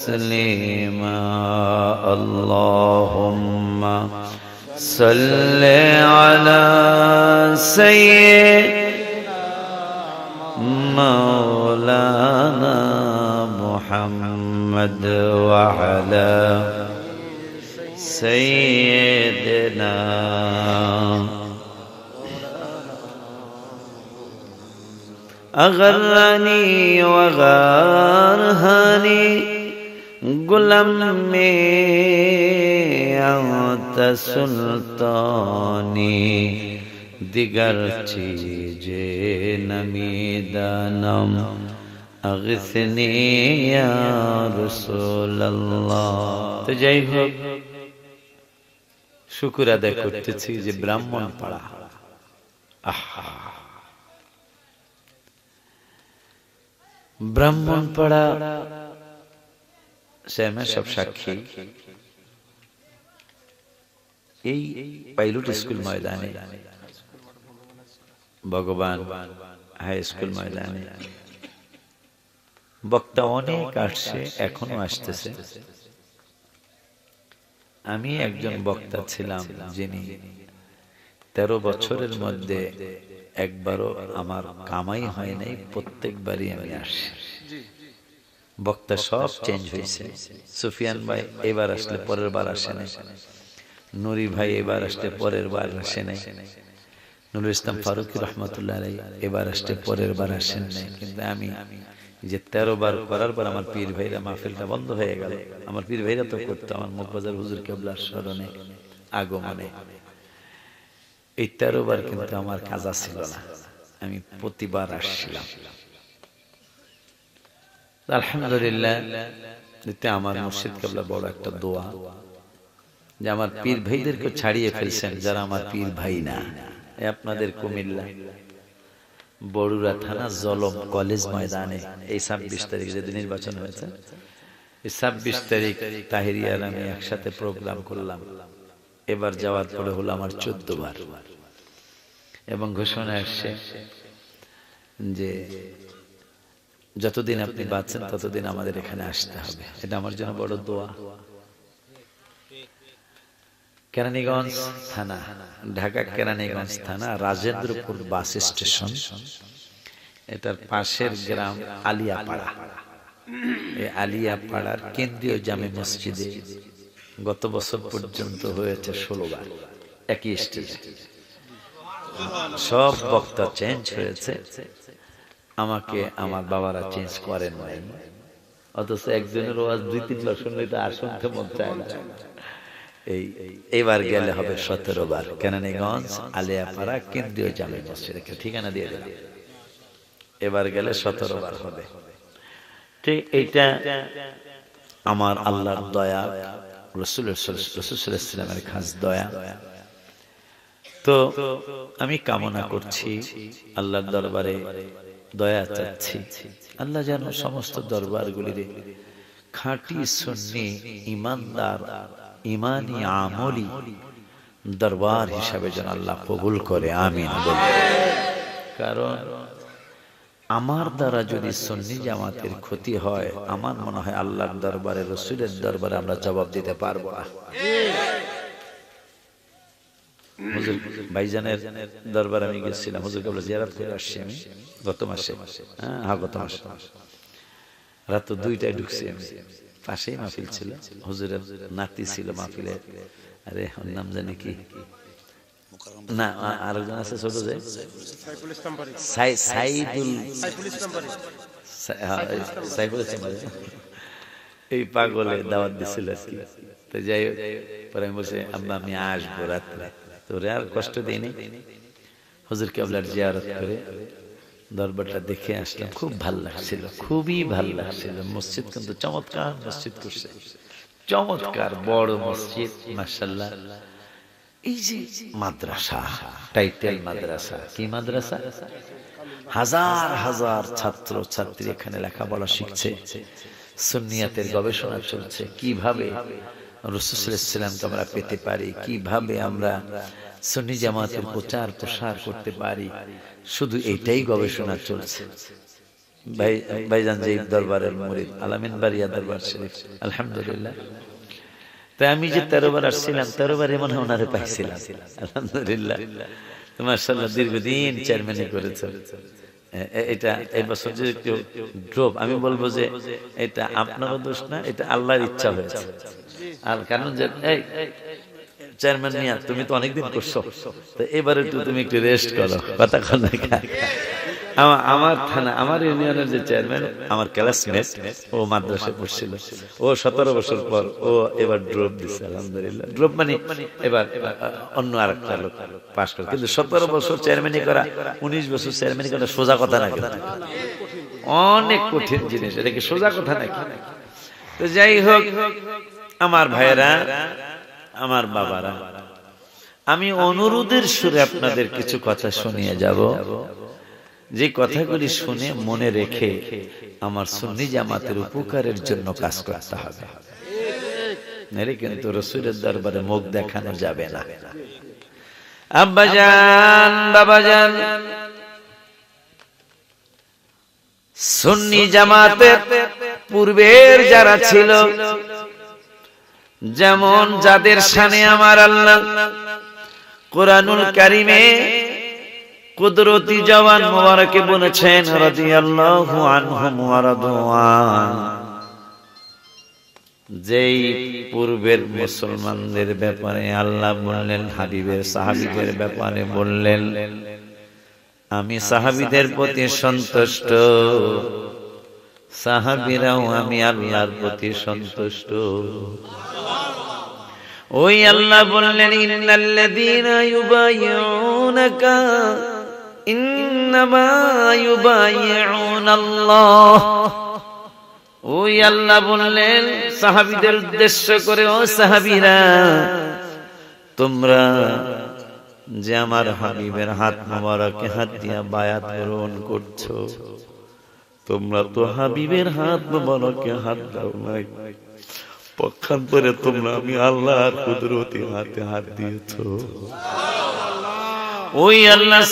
تسليما اللهم صل على سيدنا مولانا محمد وعلى سيدنا أغرني وغرهني غلام में अंत सुल्तानी दिगर चीज़े नमीदानम अग़िथनी या रसूल अल्लाह। तो যাই হোক শুকর আদায় করতেছি যে ব্রাহ্মণ পাড়া ব্রাহ্মণ পাড়া শ্যামা সব সাক্ষী। এই পাইলট স্কুল ময়দানে ভগবান হাই স্কুল ময়দানে বক্তা অনেক আসছে, এখনো আসতেছে। আমি একজন বক্তা ছিলাম যিনি 13 বছরের মধ্যে একবারও আমার কামাই হয় নাই, প্রত্যেকবারই আমি আসি। বক্তা সব চেঞ্জ হয়েছে। সুফিয়ান ভাই এবার আসলে পরের বার আসে নাই, নুরি ভাই এবার আসলে পরের বার আসে নাই, নুরুল ইসলাম ফারুকী রহমতুল্লাহ আলাইহি এবার আসলে পরের বার আসেন নাই। কিন্তু আমি যে 13 বার করার পর আমার পীর ভাইরা মাহফিলটা বন্ধ হয়ে গেল। আমার পীর ভাইরা তো করতো আমার মুকবাজার হুজুর কেবলার স্মরণে আগমনে। এই 13 বার কিন্তু আমার কাজা ছিল না, আমি প্রতিবার আসছিলাম। আলহামদুলিল্লাহ, এতে আমার মুর্শিদ কেবলা বড় একটা দোয়া যে আমার পীর ভাইদেরকে ছাড়িয়ে ফেলছেন যারা আমার পীর ভাই না। আপনাদের কুমিল্লা বড়ুরা থানা জলম কলেজ ময়দানে এই 26 তারিখ যেদিন নির্বাচন হয়েছে, এই 26 তারিখ তাহিরিয়ার আমি একসাথে প্রোগ্রাম করলাম। এবার যাওয়ার পরে হলো আমার 14 বার, এবং ঘোষণা আসছে যে যতদিন আপনি বাঁচছেন ততদিন আমাদের এখানে আসতে হবে। এটা আমার জন্য বড় দোয়া। কেরানীগঞ্জ থানা, ঢাকা কেরানীগঞ্জ থানা, রাজেন্দ্রপুর বাস স্টেশন, এটার পাশের গ্রাম আলিয়াপাড়া। এই আলিয়াপাড়ার কেন্দ্রীয় জামে মসজিদে গত বছর পর্যন্ত হয়েছে 16 বার একই স্টেজে। সব বক্তা চেঞ্জ হয়েছে, আমাকে আমার বাবারা চেঞ্জ করেন নাই। অথচ একজনের ওয়াজ 2-3 বার শুনলে তো আর শুনতে মন চায় না। এইবার গেলে হবে 17 বার কেরানীগঞ্জ আলিয়াপাড়া কেন্দ্রীয় জামে মসজিদে, ঠিকানা দিয়ে দিলাম। এবার গেলে 17 বার হবে। ঠিক এইটা আমার আল্লাহর দয়া, রাসূলের সাল্লাল্লাহু আলাইহি ওয়াসাল্লামের খাস দয়া। তো আমি কামনা করছি আল্লাহর দরবারে, দয়া চাচ্ছি আল্লাহ যেন সমস্ত দরবারগুলিরে খাঁটি সুন্নি ইমানদার ইমানি আমলি দরবার হিসাবে যেন আল্লাহ কবুল করে, আমিন বলি। কারণ আমার দ্বারা যদি সুন্নি জামাতের ক্ষতি হয়, আমার মনে হয় আল্লাহর দরবারে, রাসূলের দরবারে আমরা জবাব দিতে পারবো না। হুজুর ভাইজানের দরবারে আমি গেছিলাম, হুজুর কেবল জিয়ারত করে আসছি আমি গত মাসে। গত মাসে রাত 2টায় ঢুকছি আমি। পাশেই মাহফিল ছিল, হুজুরের নাতি ছিল মাহফিলে। আরে ওর নাম জানি কি, না আরেকজন আছে ছোট যে সাইফুল ইসলাম, এই পাগলে দাওয়াত দিছিল আর কি। তো যাই হোক, পরে আমি বলছি আব্বা আমি আসবো রাত্রে, তো আর কষ্ট দিইনি। হুজুর কেবলার জিয়ারত করে দরবারটা দেখে আসলাম, খুব ভাল লাগছিল, খুবই ভাল লাগছিল। মসজিদ কিন্তু চমৎকার মসজিদ করছে, চমৎকার বড় মসজিদ মাশাআল্লাহ। এই যে মাদ্রাসা, টাইটেল মাদ্রাসা, কি মাদ্রাসা, হাজার হাজার ছাত্র ছাত্রী এখানে লেখাপড়া শিখছে, সুন্নিয়াতের গবেষণা চলছে, কিভাবে রাসূল সাল্লাল্লাহু আলাইহি ওয়াসাল্লামকে আমরা পেতে পারি, কিভাবে আমরা সুন্নি জামাতের প্রচার প্রসার করতে পারি, শুধু এটাই গবেষণা চলছে। ভাই ভাইজান যে দরবারের মুরিদ আলামিন বাড়িয়া দরবার শরীফ, আলহামদুলিল্লাহ। তাই আমি যে 13 বার আসছিলাম, 13 বারে মনে হয় ওনারে পাইছিলাম, আলহামদুলিল্লাহ। মাশাআল্লাহ, দীর্ঘদিন চেয়ারম্যানই করেছেন। এটা এই বছর যে একটু ড্রপ, আমি বলবো যে এটা আপনারও দোষ না, এটা আল্লাহর ইচ্ছা হয়েছে। আর কারণ যে এই চেয়ারম্যান মিয়া তুমি তো অনেকদিন করছো, তো এবারে তুমি একটু রেস্ট করো, কথা কন না। আমার থানা, আমার ইউনিয়নের যে চেয়ারম্যান আমার ক্লাসমেট, ও মাদ্রাসায় পড়ছিল, ও 17 বছর পর ও এবার ড্রপ দিচ্ছে, আলহামদুলিল্লাহ। ড্রপ মানে এবার অন্য আরেকটা লোক পাশ করে, কিন্তু 17 বছর চেয়ারম্যানই করা, 19 বছর চেয়ারম্যানই করা সোজা কথা না, কিন্তু অনেক কঠিন জিনিস, এটা কি সোজা কথা নাকি? তো যাই হোক আমার ভাইয়েরা, আমার বাবারা, আমি অনুরোধের সুরে আপনাদের কিছু কথা শুনিয়ে যাব, যে কথাগুলি শুনে মনে রেখে আমার সুন্নি জামাতের উপকারের জন্য কাজ করতে হবে, নারে কিন্তু রাসূলের দরবারে মুখ দেখানো যাবে না। আব্বাজান, বাবাজান, সুন্নি জামাতের পূর্বের যারা ছিল, যেমন যাদের শানে আমার আল্লাহ কোরআনুল কারীমে কুদরতি জওয়ান মুবারকে বলেছেন রাদিয়াল্লাহু আনহুম ওয়া রাদওয়ান, যেই পূর্বের মুসলমানদের ব্যাপারে আল্লাহ বললেন, হাবিবের সাহাবীদের ব্যাপারে বললেন, আমি সাহাবীদের প্রতি সন্তুষ্ট, সাহাবীরাও আমি আল্লাহর প্রতি সন্তুষ্ট। ওই আল্লাহ বললেন, ইন্নাল্লাযীনা ইউবাইয়ুনাকা ইন্নামা ইউবাইয়ুনাল্লাহ। ওই আল্লাহ বললেন সাহাবীদের উদ্দেশ্য করে, ও সাহাবীরা, তোমরা যে আমার হাবিবের হাত মোবারকে হাত দিয়া বায়াত গ্রহণ করছো, তোমরা তো হাবিবের হাত মোবারকে হাত দাও নাই, পক্ষান্তরে তোমরা আমি আল্লাহর কুদরতি হাতে হাত দিয়েছো। ওই আল্লাহ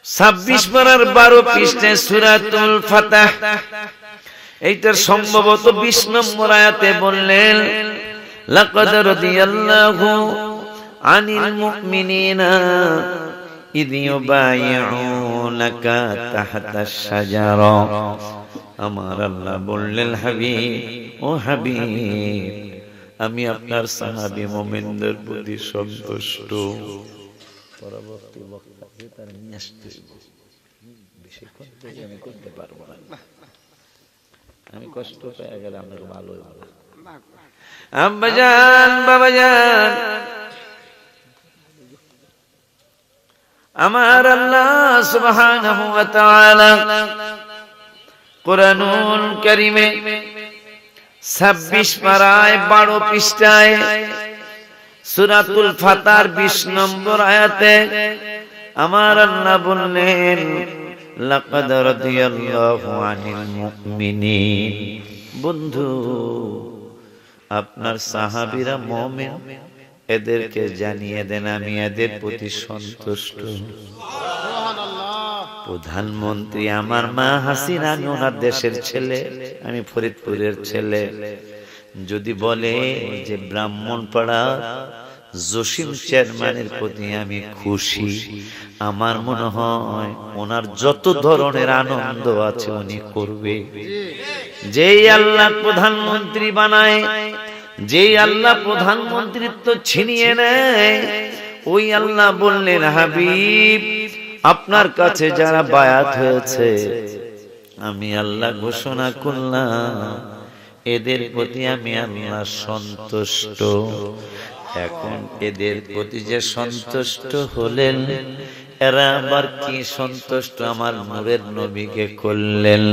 26 পারার 12 পৃষ্ঠায় সূরাতুল ফাতহ, এইটার সম্ভবত 20 নম্বর আয়াতে বললেন, লাকাদ রাদিয়াল্লাহু আনিল মুমিনিনা ইয ইউবাইয়ুনাকা তাহতাশ শাজারা। আমার আল্লাহ বললেন, হাবিব, ও হাবিব, আমি আপনার সাহাবী মুমিনদের প্রতি সন্তুষ্ট। পরবর্তী বক্তা তার নিয়ে আসতে বেশিক্ষণ আমি করতে পারবো না, আমি কষ্ট পেয়ে গেলে আপনার ভালো হবে। আব্বাজান, বাবাজান, আমার আল্লাহ সুবহানাহু ওয়া তাআলা কুরআনুল কারীমে 26 পারায় 12 পৃষ্ঠায় সূরাতুল ফাতহার 20 নম্বর আয়াতে আমার আল্লাহ বললেন, লাকাদ রাদিয়াল্লাহু আনিল মুমিনিন। বন্ধু, আপনার সাহাবীরা মুমিন, এদেরকে জানিয়ে দেন আমি এদের প্রতি সন্তুষ্ট। প্রধানমন্ত্রী আমার মা হাসিনা, আমি ওনার দেশের ছেলে, আমি ফরিদপুরের ছেলে, যদি বলে যে ব্রাহ্মণপাড়া জসিম চেয়ারম্যানের প্রতি আমি খুশি, আমার মনে হয় ওনার যত ধরনের আনন্দ আছে উনি করবে। যেই আল্লাহ প্রধানমন্ত্রী বানায়, যেই আল্লাহ প্রধানমন্ত্রীত্ব ছিনিয়ে নেয়, ওই আল্লাহ বললেন, হাবিব, আপনার কাছে যারা বায়াত হয়েছে আমি আল্লাহ ঘোষণা করলাম এদের প্রতি আমি আল্লাহ সন্তুষ্ট। এখন এদের প্রতি যে সন্তুষ্ট হলেন, এরা আবার কি সন্তুষ্ট আমার নূরের নবীকে করলেন।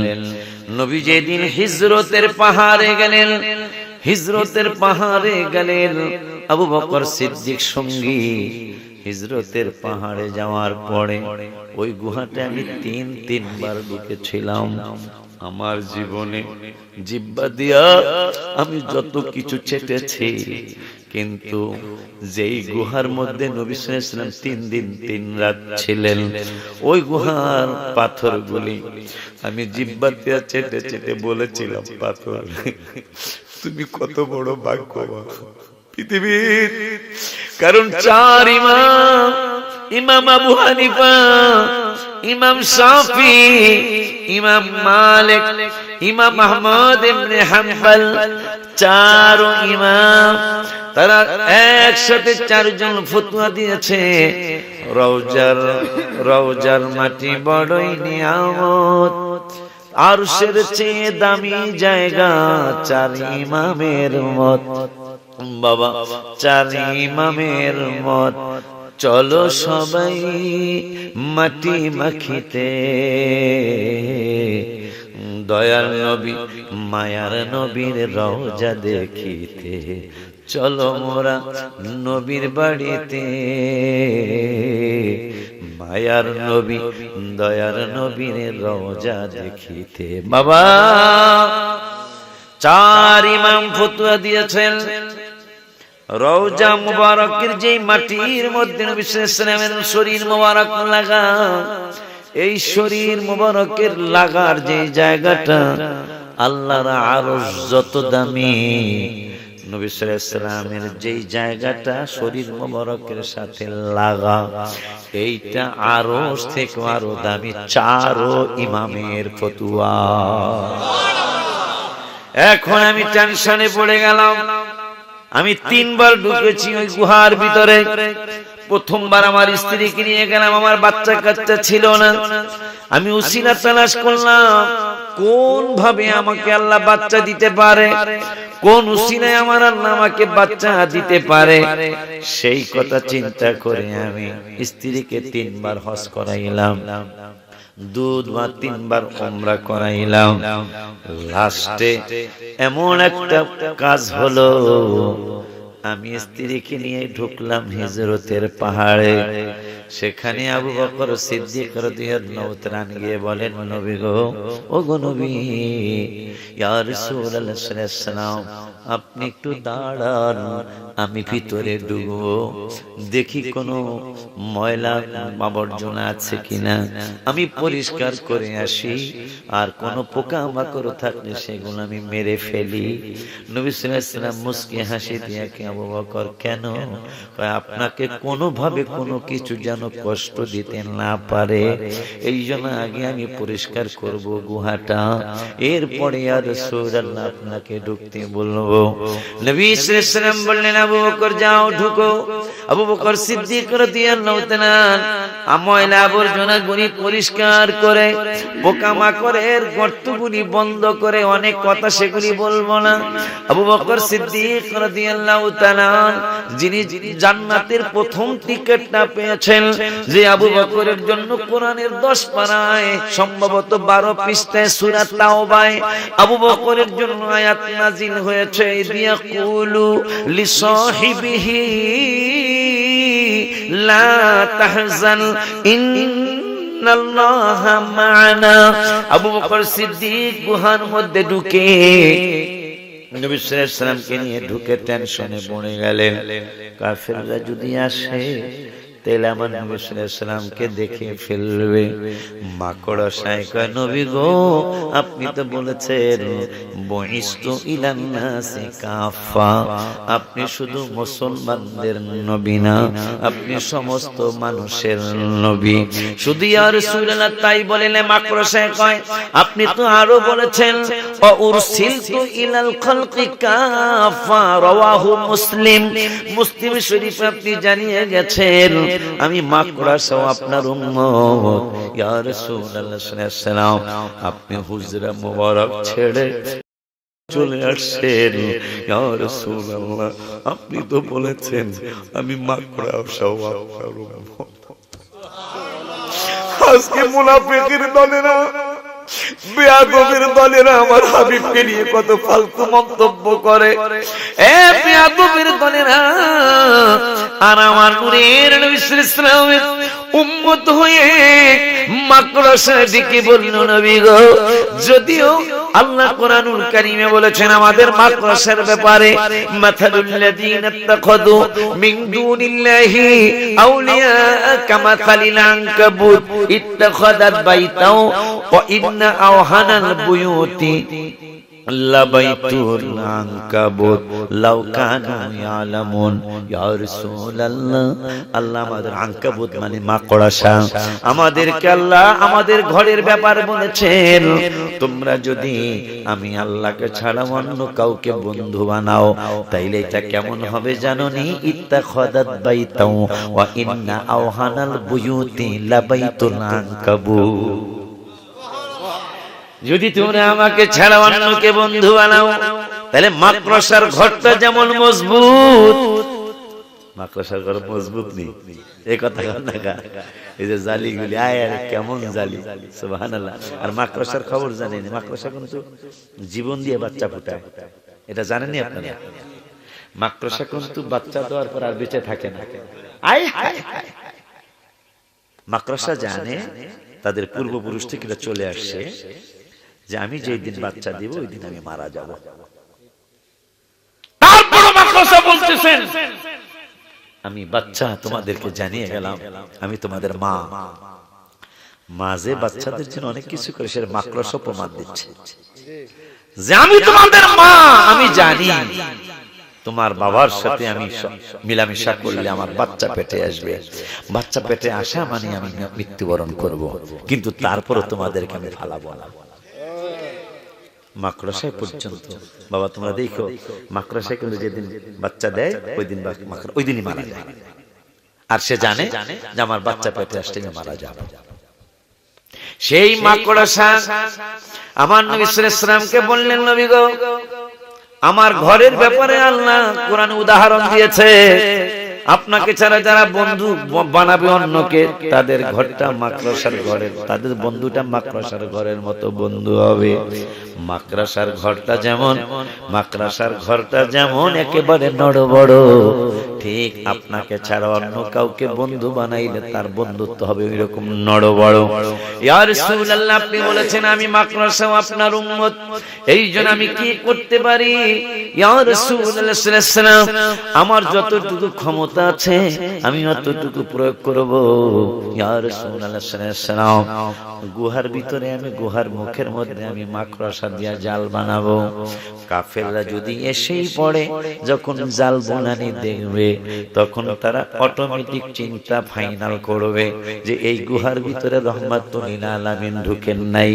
নবী যেদিন হিজরতের পাহাড়ে গেলেন, হিজরতের পাহাড়ে গেলেন, আবু বকর সিদ্দিক সঙ্গী। হিজরতের পাহাড়ে যাওয়ার পরে ওই গুহাতে আমি 3বার ঢুকেছিলাম। আমার জীবনে জিহ্বা দিয়া আমি যত কিছু চেটেছি, কিন্তু যেই গুহার মধ্যে নবী সাল্লাল্লাহু আলাইহি ওয়াসাল্লাম 3 দিন 3 রাত ছিলেন, ওই গুহার পাথরগুলি আমি জিহ্বা দিয়ে চেটে চেটে বলেছিলাম, পাথর তুমি কত বড় ভাগ্যবান পৃথিবীর। কারণ 4 ইমাম, ইমাম আবু হানিফা, ইমাম শাফি, ইমাম মালিক, ইমাম আহমদ ইবনে হাম্বল, 4 ইমাম তারা একসাথে 4 জন ফতোয়া দিয়েছে রওজার মাটি বড়ই নিয়ামত, আরশের চেয়ে দামি জায়গা 4 ইমামের মত। বাবা 4 ইমামের মত, চলো সবাই মাটি মাখিতে, দয়াল নবী মায়ার নবীর রওজা দেখিতে, চলো মোরা নবীর বাড়িতে, মায়ার নবী দয়ার নবীর রওজা দেখিতে। বাবা 4 ইমাম ফতোয়া দিয়েছেন রওজা মুবারকের যে মাটির মধ্যে নবী সাল্লাল্লাহু আলাইহি ওয়াসাল্লামের শরীর মুবারক লাগা, এই শরীর মুবারকের লাগার যে জায়গাটা আল্লাহর আরশ যত দামি, নবী সাল্লাল্লাহু আলাইহি ওয়াসাল্লামের যেই জায়গাটা শরীর মুবারকের সাথে লাগা, এইটা আরশ থেকে আরো দামি। 4 ইমামের ফতোয়া। এখন আমি টেনশনে পড়ে গেলাম। আমি 3 বার ঢুকেছি ওই গুহার ভিতরে। প্রথমবার আমার স্ত্রীকে নিয়ে গেলাম, আমার বাচ্চা কাচ্চা ছিল না। আমি উসিলা তালাশ করলাম কোন ভাবে আমাকে আল্লাহ বাচ্চা দিতে পারে, কোন উসিলায় আমার আল্লাহ আমাকে বাচ্চা দিতে পারে। সেই কথা চিন্তা করে আমি স্ত্রীকে 3 বার হজ করাইলাম, 2 বা 3 বার উমরা করাইলাম। লাস্টে এমন একটা কাজ হলো, আমি স্ত্রীকে নিয়ে ঢুকলাম হিজরতের পাহাড়ে। সেখানে আবু বকর সিদ্দিক রাদিয়াল্লাহু তাআলা গিয়ে বলেন, নবী গো, ও গো নবী, ইয়া রাসূলুল্লাহ সাল্লাল্লাহু আলাইহি ওয়াসাল্লাম, আপনি একটু দাঁড়ান, আমি ভিতরে ঢুকবো, দেখি কোনো ময়লা আবর্জনা আছে কিনা, আমি পরিষ্কার করে আসি, আর কোনো পোকামাকড় থাকলে সেগুলো আমি মেরে ফেলি। নবী সাল্লাল্লাহু আলাইহি ওয়াসাল্লাম মুস্কি হাসি দিয়ে, আবু বকর কেন? আপনাকে কোনোভাবে কোনো কিছু যেন কষ্ট দিতে না পারে, এই জন্য আগে আমি পরিষ্কার করব গুহাটা, এরপরে ইয়া রাসূলুল্লাহ আপনাকে ঢুকতে বলবো। নবী সাল্লাল্লাহু আলাইহি ওয়াসাল্লাম বললেন, আবু বকর যাও ঢুকো। আবু বকর সিদ্দিক রাদিয়াল্লাহু তাআলা ময়লা আবর্জনাগুলি পরিষ্কার করে, পোকামাকড়ের গর্তগুলি বন্ধ করে, অনেক কথা সেগুলি বলবো না। আবু বকর সিদ্দিক রাদিয়াল্লাহু তাআলা, যিনি জান্নাতের প্রথম টিকেটটা পেয়েছেন, যে আবু বকরের জন্য কোরআনের 10 পারায় সম্ভবত 12 পৃষ্ঠায় সূরা তাওবায় আবু বকরের জন্য আয়াত নাজিল হয়েছে, ইয়াকুলু লিসাহিবিহি লা তাহজান ইন্নাল্লাহা মা'ানা। আবু বকর সিদ্দিক গুহার মধ্যে ঢুকে নবী সাল্লাল্লাহু আলাইহি ওয়াসাল্লামকে নিয়ে ঢুকে টেনশনে পড়ে গেলেন, কাফেররা যদি আসে তাহলে আমার নবী সাল্লাল্লাহু আলাইহি ওয়াসাল্লামকে দেখে ফেলবে। মাকড়সায় কয়, নবী গো, আপনি তো বলেছেন বুইস্তু ইলান নাসি কাফা, আপনি শুধু মুসলমানদের নবী না, আপনি সমস্ত মানুষের নবী। শুধু ইয়া রাসূলুল্লাহ তাই বলেন? মাকড়সায় কয়, আপনি তো আরো বলেছেন ওয়া উরসিলতু ইলাল খালকি কাফা, রাওয়াহু মুসলিম। মুসলিম শরীফে আপনি জানিয়ে গেছেন আমি মাকড়সাও আপনার উম্মত। ইয়া রাসূলুল্লাহ সাল্লাল্লাহু আলাইহি ওয়াসাল্লাম, আপনি হুজরা মুবারক ছেড়ে চলে আসছেন। ইয়া রাসূলুল্লাহ, আপনি তো বলেছেন আমি মাকড়সাও আপনার উম্মত। আজকে মুনাফিকের দলেরা বেয়াদবের দলেরা আমার হাবিবকে নিয়ে কত ফালতু মন্তব্য করে। এ বেয়াদবের দলেরা আর আমার নূরের নবী সাল্লাল্লাহু আলাইহি ওয়াসাল্লামের উম্মত হয়ে মাকড়সার দিকে বলল, নবী গো, যদিও আল্লাহ কোরআনুল কারীমে বলেছেন আমাদের মাকড়সার ব্যাপারে, মাথালুল লাযীনা ইত্তাখাযু মিন দুনিল্লাহি আউলিয়া কামাথালিল আনকাবুত ইত্তাখাযাত বাইতাও ওয়া ইন্না আওহানাল বুয়ুতি লাবাইতুল আনকাবুত লাউ কানু ইয়ালামুন। ইয়া রাসূলুল্লাহ, আল্লাহ আমাদের আনকাবুত মানে মাকড়সা, আমাদেরকে আল্লাহ আমাদের ঘরের ব্যাপার বলেছেন, তোমরা যদি আমি আল্লাহকে ছাড়া অন্য কাউকে বন্ধু বানাও তাইলে এটা কেমন হবে জানোনি? ইত্তাখাযাত বাইতাও ওয়া ইন্না আওহানাল বুয়ুতি লাবাইতুল আনকাবুত। যদি তোমরা আমাকে ছাড়া অন্যকে বন্ধু বানাও তাহলে মাকড়সার ঘরটা যেমন মজবুত, মাকড়সার ঘর মজবুত নেই, এই কথা না। এই যে জালিগুলি আয় আরে কেমন জালি, সুবহানাল্লাহ। আর মাকড়সার খবর জানেন, মাকড়সা কিন্তু জীবন দিয়ে বাচ্চা ফোটায়, এটা জানেননি আপনারা? মাকড়সা কিন্তু বাচ্চা দেওয়ার পর আর বেঁচে থাকে না। আয় হায় হায়, মাকড়সা জানে তাদের পূর্বপুরুষ থেকে চলে আসছে যে আমি যেই দিন বাচ্চা দিব ওই দিন আমি মারা যাব। তারপর মাকড়সা বলতেছেন, আমি বাচ্চা তোমাদেরকে জানিয়ে গেলাম আমি তোমাদের মা। মাঝে বাচ্চাদের জন্য অনেক কিছু করে, সে মাকড়সা প্রমাণ দিচ্ছে যে আমি তোমাদের মা, আমি জানি তোমার বাবার সাথে আমি মিলামিশা করলে আমার বাচ্চা পেটে আসবে, বাচ্চা পেটে আসা মানে আমি মৃত্যুবরণ করব, কিন্তু তারপরও তোমাদেরকে আমি ফালাবো না। মাকড়সায় পর্যন্ত বাবা তোমরা দেখো, মাকড়সায় কিন্তু যেদিন বাচ্চা দেয় ওই দিন ওই দিনই মারা যায়, আর সে জানে যে আমার বাচ্চা পেটে আসলে মারা যাবে। সেই মাকড়সা আমার নবী সাল্লাল্লাহু আলাইহি ওয়াসাল্লামকে বললেন, নবী গো, আমার ঘরের ব্যাপারে আল্লাহ কোরআনে উদাহরণ দিয়েছে, আপনাকে ছাড়া যারা বন্ধু বানাবে অন্যকে তাদের ঘরটা মাকড়সার ঘরের, তাদের বন্ধুটা মাকড়সার ঘরের মতো বন্ধু হবে। মাকড়সার ঘরটা যেমন একেবারে নড়বড়, ঠিক আপনাকে ছাড়া অন্য কাউকে বন্ধু বানাইলে তার বন্ধুত্ব হবে ওইরকম নড়বড়। ইয়া রাসূলুল্লাহ, আপনি বলেছেন আমি মাকড়সা আপনার উম্মত, এইজন্য আমি কি করতে পারি? ইয়া রাসূলুল্লাহ সাল্লাল্লাহু আলাইহি ওয়াসাল্লাম, আমার যতটুকু ক্ষমতা আছে আমি অতটুকু প্রয়োগ করব। ইয়া রাসূলুল্লাহ সাল্লাল্লাহু আলাইহি ওয়াসাল্লাম, গুহার ভিতরে আমি গুহার মুখের মধ্যে আমি মাকড়সা দিয়া জাল বানাবো। কাফেররা যদি এসেই পড়ে, যখন জাল বানানি দেখবে তখন তারা অটোমেটিক চিন্তা ফাইনাল করবে যে এই গুহার ভিতরে রহমাতুল লিল আলামিন ঢুকেন নাই,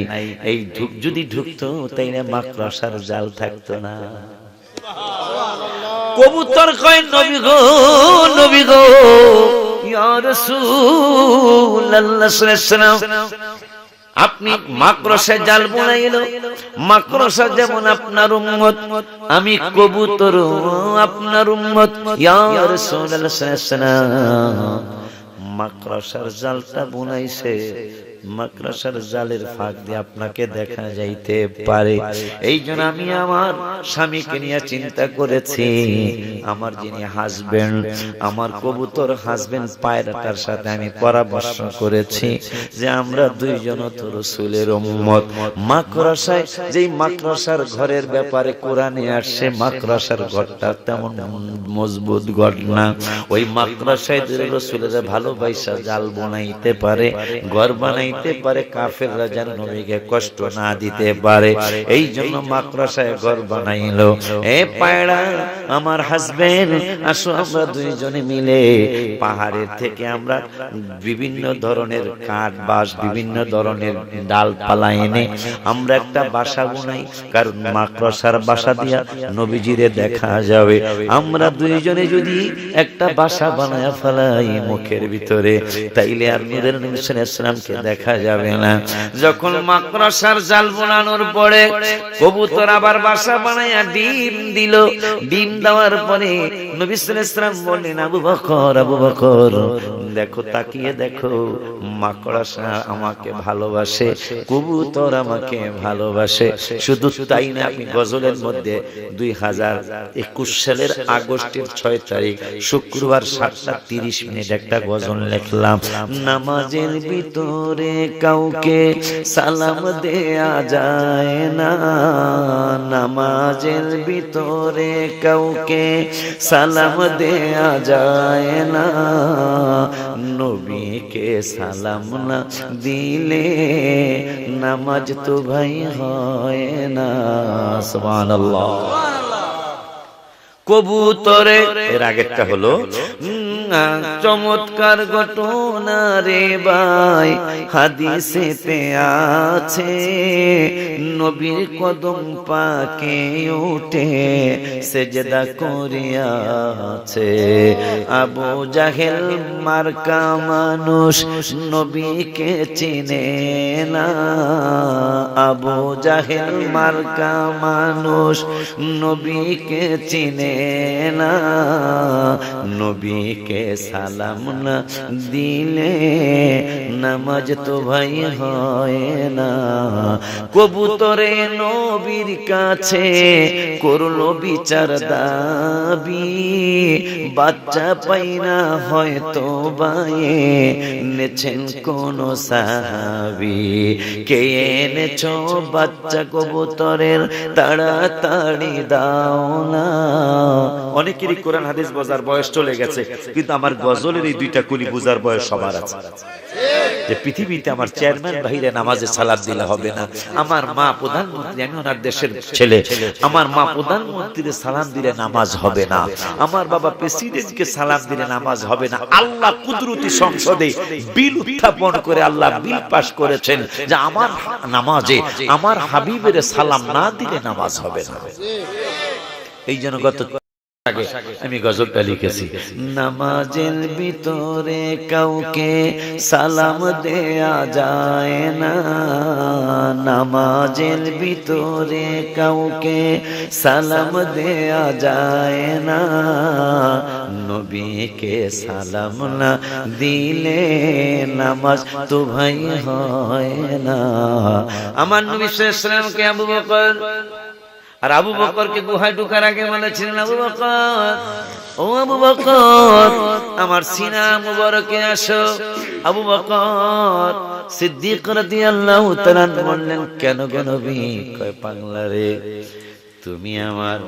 এই যদি ঢুকতো তাইলে মাকড়সার জাল থাকতো না। কবুতর কয়, নবী গো, নবী গো, ইয়া রাসূলুল্লাহ সাল্লাল্লাহু আলাইহি ওয়াসাল্লাম, আপনি মাকড়সা জাল বানাইলো, মাকড়সা যেমন আপনার উম্মত, আমি কবুতর আপনার উম্মত। ইয়া রাসূলুল্লাহ সাল্লাল্লাহু আলাইহি ওয়াসাল্লাম, মাকড়সার জালটা বুনাইছে, মাকড়সার জালের ফাঁক দিয়ে আপনাকে দেখা যাইতে পারে। এই জন্য আমি আমার স্বামীকে নিয়ে চিন্তা করেছি, আমার যিনি হাজবেন্ড, আমার কবুতর হাজবেন্ড পায়রাটার সাথে আমি পরামর্শ করেছি যে আমরা দুইজন তো রাসূলের উম্মত। মাকড়সায় যেই মাকড়সার ঘরের ব্যাপারে কোরআনে আসছে, মাকড়সার ঘরটা তেমন মজবুত ঘর না, ওই মাকড়সায় রাসূলের ভালোবাসা জাল বানাইতে পারে, ঘর বানাই পারে, কাফেররা যেন নবীকে কষ্ট না দিতে পারে, এই জন্য মাকড়সায় ঘর বানাইলো। এ পায়রা আমার হাজবেন্ড, আসো আমরা দুইজনে মিলে পাহাড়ের থেকে আমরা বিভিন্ন ধরনের কাঠ বাঁশ বিভিন্ন ধরনের ডালপালা এনে আমরা একটা বাসা বানাই, কারণ মাকড়সার বাসা দিয়া নবীজিরে দেখা যাবে। আমরা দুইজনে যদি একটা বাসা বানায়া ফেলাই মুখের ভিতরে, তাইলে আর নূরের নবী সাল্লাল্লাহু আলাইহি ওয়াসাল্লামকে দেখা যাবে না। যখন মাকড়সার জাল বানানোর পরে কবুতর আবার বাসা বানায়া ডিম দিল, ডিম দেওয়ার পরে নবী সাল্লাল্লাহু আলাইহি ওয়াসাল্লাম বললেন, আবু বকর দেখো, তাকিয়ে দেখো, মাকড়সা আমাকে ভালোবাসে, কবুতর আমাকে ভালোবাসে। শুধু তাই না, আমি গজলের মধ্যে 2021 সালের আগস্টের 6 তারিখ শুক্রবার 7:30 একটা গজল লিখলাম। নামাজের ভিতরে কাউকে সালাম দেয়া যায় না, নামাজের ভিতরে কাউকে সালাম দেয়া যায় না, নবীকে সালাম না দিলে নামাজ তো ভাই হয় না। সুবহানাল্লাহ। কবুতরে এর আগেরটা হলো চমৎকার ঘটনা রে ভাই, হাদিসেতে আছে, নবীর কদম পাকে উঠে সেজদা করিয়াছে। আবু জাহেল মার্কা মানুষ নবীকে চিনে না, আবু জাহেল মার্কা মানুষ নবীকে চিনে না, নবীকে সালাম না দিলে নামাজ তো ভাই হয় না। কবুতরে নবীর কাছে করলো বিচার দাবি, বাচ্চা পাই না হয়তো বায়ে নেছেন কোন সাহাবী, কে এনেছ বাচ্চা কবুতরের তাড়াতাড়ি দাও না। অনেকেরই কোরআন হাদিস বোঝার বয়স চলে গেছে, কিন্তু আমার গজলের এই দুইটা কুলি বোঝার বয়স সবার আছে। যে পৃথিবীতে আমার চেয়ারম্যান ভাইরা নামাজে সালাম দিলে হবে না, আমার মা প্রধানমন্ত্রী, আমি ওনার দেশের ছেলে, আমার মা প্রধানমন্ত্রীর সালাম দিলে নামাজ হবে না, আমার বাবা প্রেসিডেন্টকে সালাম দিলে নামাজ হবে না। আল্লাহ কুদরতি সংসদে বিল উত্থাপন করে আল্লাহ বিল পাস করেছেন যে আমার নামাজে আমার হাবিবের সালাম না দিলে নামাজ হবে না। এই জন্য গত আগে আমি গজলটা লিখেছি, নামাজের ভিতরে কাউকে সালাম দেয়া যায় না, নামাজের ভিতরে কাউকে সালাম দেয়া যায় না, নবীকে সালাম না দিলে নামাজ তো ভাই হয় না। আমার নবী সাল্লাল্লাহু আলাইহি ওয়াসাল্লামকে আবু বকর, আর আবু বকরকে গুহায় ঢোকার আগে বলেছিলেন, আবু বকর, ও আবু বকর, আমার সিনা মুবারকে আসো। আবু বকর সিদ্দিক রাদিয়াল্লাহু তাআলা বললেন, কেন গো নবী? কয়, পাগলা রে, তুমি আমার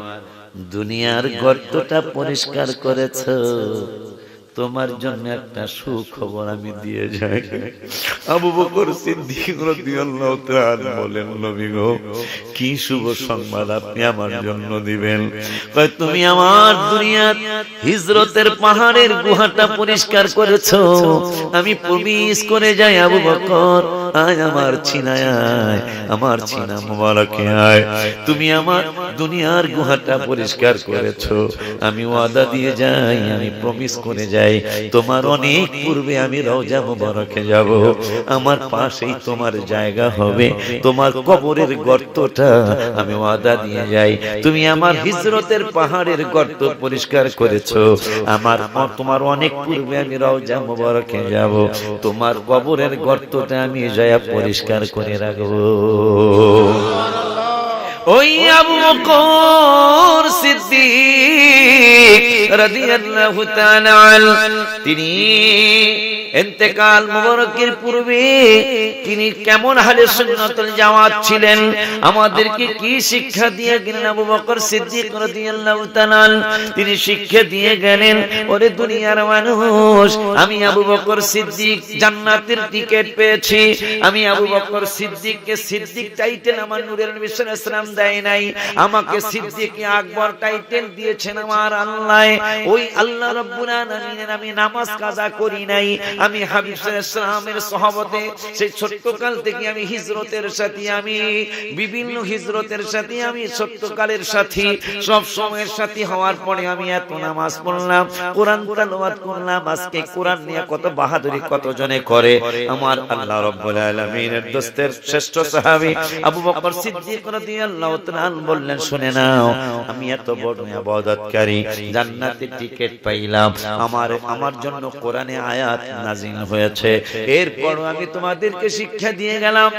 দুনিয়ার গর্তটা পরিষ্কার করেছো, তোমার জন্য একটা সুখবর আমি দিয়ে যাই। আবু বকর সিদ্দিক রাদিয়াল্লাহু তাআলা বলেন, নবী গো, কি শুভ সংবাদ আপনি আমার জন্য দিবেন? কয়, তুমি আমার দুনিয়ার হিজরতের পাহাড়ের গুহাটা পরিষ্কার করেছো, আমি প্রবেশ করে যাই। আবু বকর, আয় আমার ছিনায়, আয় আমার ছিনা মুবারকে আয়, তুমি আমার দুনিয়ার গুহাটা পরিষ্কার করেছো, আমি ওয়াদা দিয়ে যাই, আমি প্রমিস করে যাই, তোমার অনেক পূর্বে আমি রওজা মুবারকে যাব, আমার পাশেই তোমার জায়গা হবে, তোমার কবরের গর্তটা আমি ওয়াদা দিয়ে যাই, তুমি আমার হিজরতের পাহাড়ের গর্ত পরিষ্কার করেছো, তোমার অনেক পূর্বে আমি রওজা মুবারকে যাব, তোমার কবরের গর্তটা আমি যায় পরিষ্কার করে রাখবো। ওই আবু বকর সিদ্দিক রাদিয়াল্লাহু তাআলা তিনি ইন্তেকাল মুবারকের পূর্বে তিনি কেমন হালে সুন্নাতুল জামাত ছিলেন, আমাদেরকে কি শিক্ষা দিয়ে গেলেন আবু বকর সিদ্দিক রাদিয়াল্লাহু তাআলা? তিনি শিক্ষা দিয়ে গেলেন, ওরে দুনিয়ার মানুষ, আমি আবু বকর সিদ্দিক জান্নাতের টিকিট পেয়েছি, আমি আবু বকর সিদ্দিককে সিদ্দিক টাইটেল আমার নূরের নবী সাল্লাল্লাহু আলাইহি ওয়াসাল্লাম দেয় নাই, আমাকে সিদ্দিক আকবর টাইটেল দিয়েছেন আমার আল্লাহ। ওই আল্লাহ রাব্বুল আলামিনের আমি নামাজ কাজা করি নাই, আমি হাবিব সাল্লাল্লাহু আলাইহি ওয়াসাল্লামের সাহাবতে সেই ছোট্টকাল থেকে আমি হিজরতের সাথী, আমি বিভিন্ন হিজরতের সাথী, আমি ছোট্টকালের সাথী, সব সময়ের সাথী হওয়ার পরে আমি এত নামাজ পড়লাম, কোরআন তেলাওয়াত করলাম। আজকে কোরআন নিয়ে কত বাহাদুরি কত জনে করে। আমার আল্লাহ রাব্বুল আলামিনের দোস্তের শ্রেষ্ঠ সাহাবী আবু বকর সিদ্দিক রাদিয়াল্লাহু তাআলা বললেন, শুনে নাও, আমি এত বড় ইবাদতকারী, জান্নাত জান্নাতে টিকিট পাইলাম, আমার জন্য কোরআনে আয়াত নাযিল হয়েছে, এরপরও আমি তোমাদেরকে শিক্ষা দিয়ে গেলাম।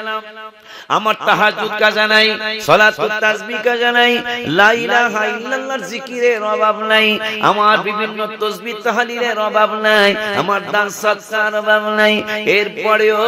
আমার তাহাজ্জুদ কাজা নাই, সালাতুত তাসবিহ কাজা নাই, লা ইলাহা ইল্লাল্লাহর জিকিরের অভাব নাই, আমার বিভিন্ন তাসবিহ তাহলিলের অভাব নাই, আমার দান সদকার অভাব নাই। এরপরেও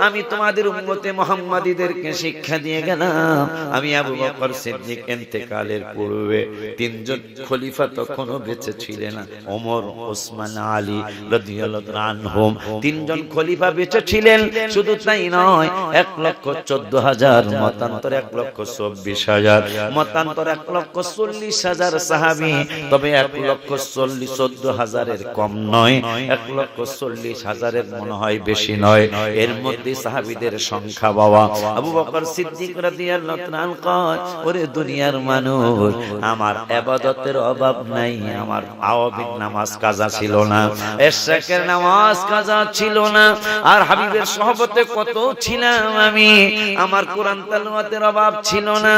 আমি তোমাদের উম্মতে মুহাম্মাদীদেরকে শিক্ষা দিয়ে গেলাম। আমি আবু বকর সিদ্দিক ইন্তেকালের পূর্বে তিনজন খলিফা তখনও বেঁচে ছিলেন, ওমর, ওসমান, আলী রাদিয়াল্লাহু আনহুম, তিনজন খলিফা বেঁচে ছিলেন। শুধু তাই নয়, 1,14,000 মতান্তর 1,24,000 মতান্তর 1,40,000 সাহাবী, তবে 1,14,000 এর কম নয়, 1,40,000 এর মনে হয় বেশি নয়। এর মধ্যে সাহাবীদের সংখ্যা বাবা আবু বকর সিদ্দিক রাদিয়াল্লাহু তাআলা কয়, ওরে দুনিয়ার মানুষ, আমার ইবাদতের অভাব নাই, আমার আওয়াবিন নামাজ কাজা ছিল না, ইশরাকের নামাজ কাজা ছিল না, আর হাবিবের সহবতে কত ছিলাম আমি, আমার কোরআন তেলাওয়াতের অভাব ছিল না।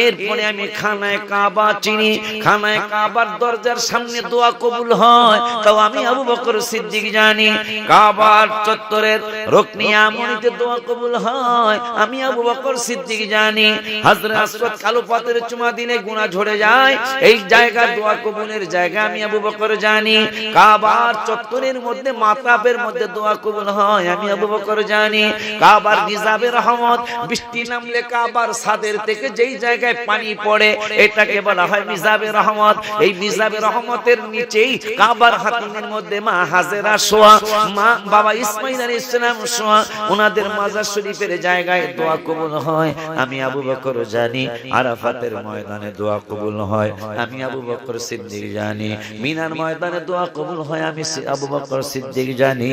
এরপরে আমি খানায়ে কাবা চিনি, খানায়ে কাবার দরজার সামনে দোয়া কবুল হয়, তাও আমি আবু বকর সিদ্দিক জানি। কাবার চত্বরের রুকনি ইয়ামানিতে দোয়া কবুল হয়, আমি আবু বকর সিদ্দিক জানি। হযরত আসওয়াদ কালো পাথরের চুমা দিলে গুনাহ ঝরে যায়, এই জায়গা দোয়া কবুলের জায়গা আমি আবু বকর জানি। কাবার চত্বরের মধ্যে মাতাবের মধ্যে দোয়া কবুল হয়, আমি আবু বকর জানি। কাবার নিজাবে রহমত, বৃষ্টি নামলে কাবার ছাদের থেকে যেই জায়গায় পানি পড়ে এটাকে বলা হয় মিজাবে রহমত। এই মিজাবে রহমতের নিচেই কাবার হাতিমের মধ্যে মা হাজেরা শোয়া, মা বাবা ইসমাইল আলাইহিস সালাম শোয়া, ওনাদের মাজার শরীফের জায়গায় দোয়া কবুল হয়, আমি আবু বকর জানি। আরাফাতের ময়দানে দোয়া কবুল হয়, আমি আবু বকর সিদ্দিক জানি। মিনার ময়দানে দোয়া কবুল হয়, আমি আবু বকর সিদ্দিক জানি।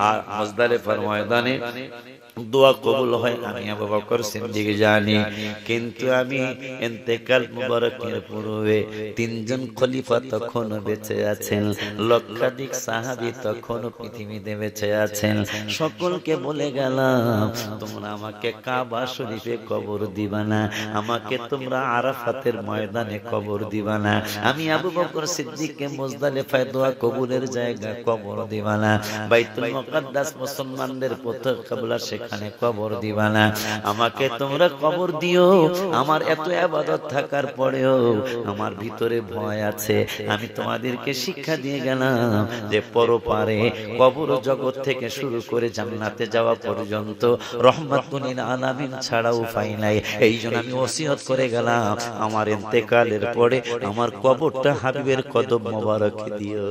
আর মুজদালিফার ময়দানে দোয়া কবুল হয়, আমি আবু বকর সিদ্দিক জানি। কিন্তু আমি ইন্তেকাল মুবারকের পূর্বে তিনজন খলিফা তখনও বেঁচে আছেন, লক্ষাধিক সাহাবী তখনও পৃথিবীতে বেঁচে আছেন। সকলকে বলে গেলাম, তোমরা আমাকে কাবা শরীফে কবর দিবা না, আমাকে তোমরা আরাফাতের ময়দানে কবর দিবা না, আমি আবু বকর সিদ্দিককে মুজদালিফায় দোয়া কবুলের জায়গায় কবর দিবা না, বাইতুল মুকাদ্দাস মুসলমানদের প্রথম কিবলা সেখানে কবর দিবা না, আমাকে তোমরা কবর দিও। আমার এত ইবাদত থাকার পরেও আমার ভিতরে ভয় আছে। আমি তোমাদেরকে শিক্ষা দিয়ে গেলাম যে পরপারে কবর জগৎ থেকে শুরু করে জান্নাতে যাওয়া পর্যন্ত রহমাতুল লিল আলামিন ছাড়া উপায় নাই। এইজন্য আমি ওসিয়ত করে গেলাম, আমার ইন্তেকালের পরে আমার কবরটা হাবিবের কদম মোবারকে দিও।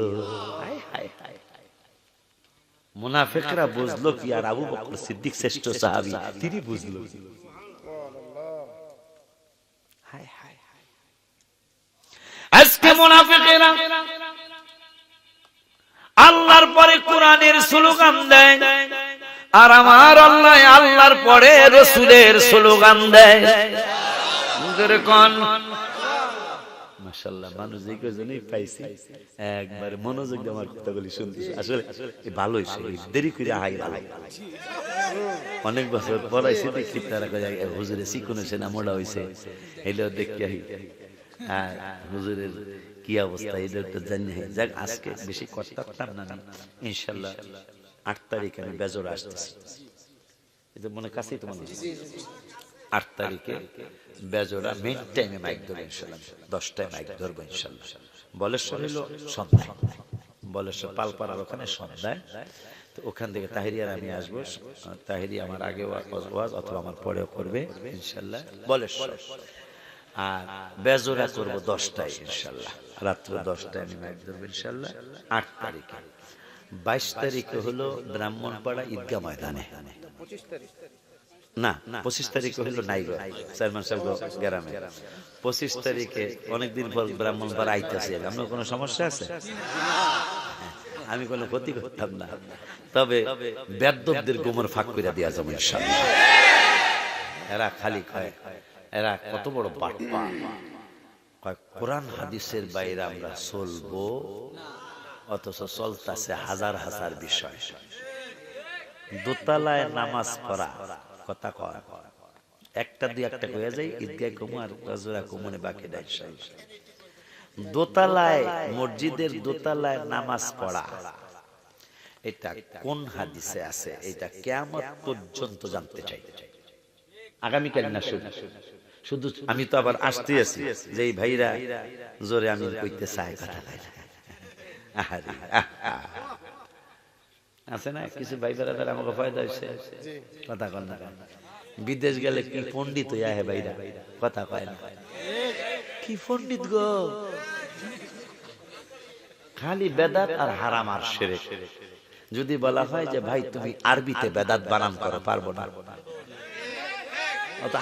মুনাফিকরা বুঝলো কি আর আবু বকর সিদ্দিক শ্রেষ্ঠ সাহাবী, তিনি বুঝলো। আজকে মুনাফিকেরা আল্লাহর পরে কোরআনের স্লোগান দেয়, আর আমার আল্লাহ আল্লাহর পরে রাসূলের স্লোগান দেয়। মাশাআল্লাহ, মানুষ যে কজনই পাইছি একবার মনোযোগ দিয়ে আমার কথাগুলি শুনতেছে। আসলে ভালো হইছে, দেরি করে আই ভালো। অনেক বছর পড়াইছি, দেখি তারা কয় হুজুরে শিখুন হইছে না মোড়া হইছে, এলো দেখি আই। আর হুজুরের কি অবস্থা এটা তো জানি। যাক, আজকে বেশি কষ্ট করতাম না, ইনশাআল্লাহ 8 তারিখে আমি বেজোর আসতেছি। এটা মনে কাছেই তো মনে 8 তারিখে বেজোরা মেইন টাইমে মাইক ধরবো ইনশাআল্লাহ, 10টায় মাইক ধরবো ইনশাআল্লাহ। বলেশ্বর হলো সন্ধ্যায়, বলেশ্বর পালপাড়ার ওখানে সন্ধ্যায়। তো ওখান থেকে তাহিরিয়ার আমি আসবো, তাহিরি আমার আগে ওয়াজ অথবা আমার পরেও করবে ইনশাআল্লাহ বলেশ্বর। আর বেজোরা করবো 10টায় ইনশাআল্লাহ, রাত্র 10টায় আমি মাইক ধরবো ইনশাআল্লাহ 8 তারিখে। 22 তারিখে হলো ব্রাহ্মণপাড়া ঈদগাহ ময়দানে, না 25 তারিখে হলো নাইগো চেয়ারম্যান সাহেব গ্রামে। 25 তারিখে অনেকদিন পর ব্রাহ্মণপাড়া আইতেছে, আপনার কোনো সমস্যা আছে? আমি কোনো ক্ষতি করতাম না, তবে বেদ্যপদের গোমর ফাঁক করে দেওয়া যাবে ইনশাআল্লাহ। এরা খালি কয়, এরা কত বড় বাটপা, কয় কোরআন হাদিসের বাইরে আমরা চলবো, অথচ চলতেছে হাজার হাজার বিষয়। দোতলায় নামাজ পড়া কথা কয়, একটা দুই একটা কয়ে যায় ঈদগাহ কমু আর রাজুরা কমুনে বাকি দেয়। দোতলায়, মসজিদের দোতলায় নামাজ পড়া, এটা কোন হাদিসে আছে? এটা কিয়ামত পর্যন্ত জানতে চাই। আগামীকাল না শুধু আমি তো আবার আসতে আছি যে এই ভাইরা জোরে আমি কইতে চাই কথা আছে না কিছু ভাই বেড়াদার আমাকে ফায়দা হয়েছে কথা কন না। বিদেশ গেলে কি পণ্ডিত হইয়া হে ভাইরা কথা কয় না, কি পণ্ডিত গো, খালি বেদাত আর হারাম আর শিরক। যদি বলা হয় যে ভাই তুমি আরবিতে বেদাত বানান করো, পারবো না।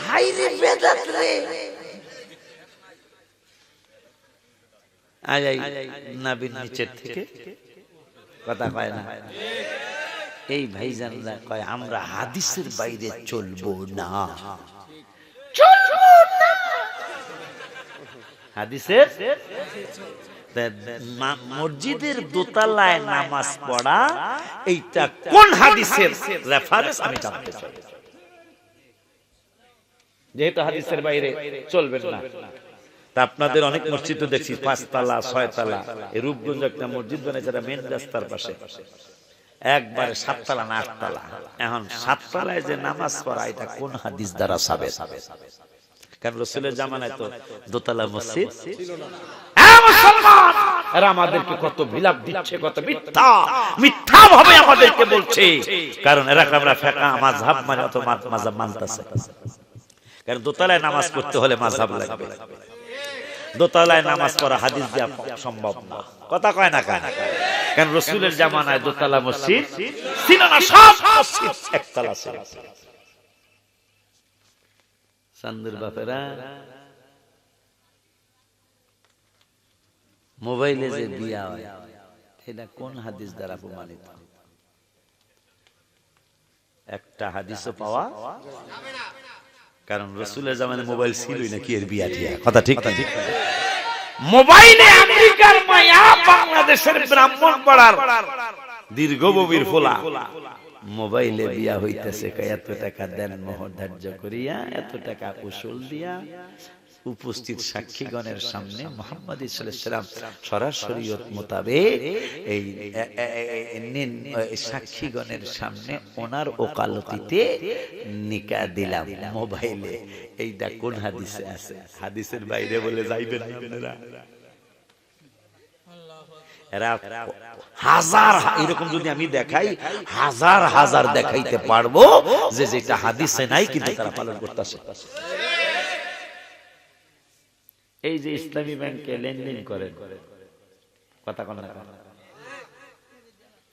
হাই রে বেদাত রে, আয় নাবির নিচের থেকে কথা কয় না। এই ভাইজানরা কয় আমরা হাদিসের বাইরে চলবো না, চলবো না হাদিসের। মসজিদের দোতলায় নামাজ পড়া এইটা কোন হাদিসের রেফারেন্স আমি জানতে চাই। যেহেতু হাদিসের বাইরে চলবেন না, তা আপনাদের অনেক মসজিদ তো দেখছি 5 তলা 6 তলা। এই রূপগঞ্জ একটা মসজিদ বানাইছে যারা মেন রাস্তার পাশে, একবারে 7 তলা না 8 তলা। এখন 7 তলায় যে নামাজ পড়া এটা কোন হাদিস দ্বারা সাবেত? কারণ রাসূলের জামানায় তো দোতলা মসজিদ ছিল না। মুসলমান এরা আমাদেরকে কত বিলাপ দিচ্ছে, কত মিথ্যা মিথ্যা ভাবে আমাদেরকে বলছে। কারণ এরা আমরা ফিকহ মাযহাব মানে অত মাযহাব মানতেছে। কারণ দোতলায় নামাজ পড়তে হলে মাযহাব লাগবে, দোতলায় নামাজ পড়া হাদিস দিয়া সম্ভব না। কথা কয় না কেন? কারণ রাসূলের জামানায় দোতলা মসজিদ ছিল না, সব মসজিদ একতলা ছিল। সান্দুর বাপেরা মোবাইলে যে বিয়া হয় এটা কোন হাদিস দ্বারা প্রমাণিত? একটা হাদিসও পাওয়া যাবে না। কারণ রাসূলের জামানায় মোবাইল ছিলই না, কি এর বিয়া টিয়া কথা ঠিক না? মোবাইলে আমেরিকার মায়া বাংলাদেশের ব্রাহ্মণ পাড়ার দীর্ঘবীর ফোলা মোবাইলে বিয়া হইতেছে, এত টাকা দেন মোহর ধার্য করিয়া, এত টাকা উসুল দিয়া উপস্থিত সাক্ষীগণের সামনে মুহাম্মদ সাল্লাল্লাহু আলাইহি ওয়াসাল্লাম শরীয়ত মোতাবেক এই সাক্ষীগণের সামনে ওনার ওকালতিতে নিকাহ দিলাম মোবাইলে। এইটা কোন হাদিসে আছে? হাদিসের বাইরে বলে যাইবেন আপনারা। এরা হাজার এরকম যদি আমি দেখাই হাজার হাজার দেখাইতে পারবো যে যেটা হাদিসে নাই কিন্তু তারা পালন করতেছে। এই যে ইসলামী ব্যাংকে লেনদেন করেন, কথা কোন না,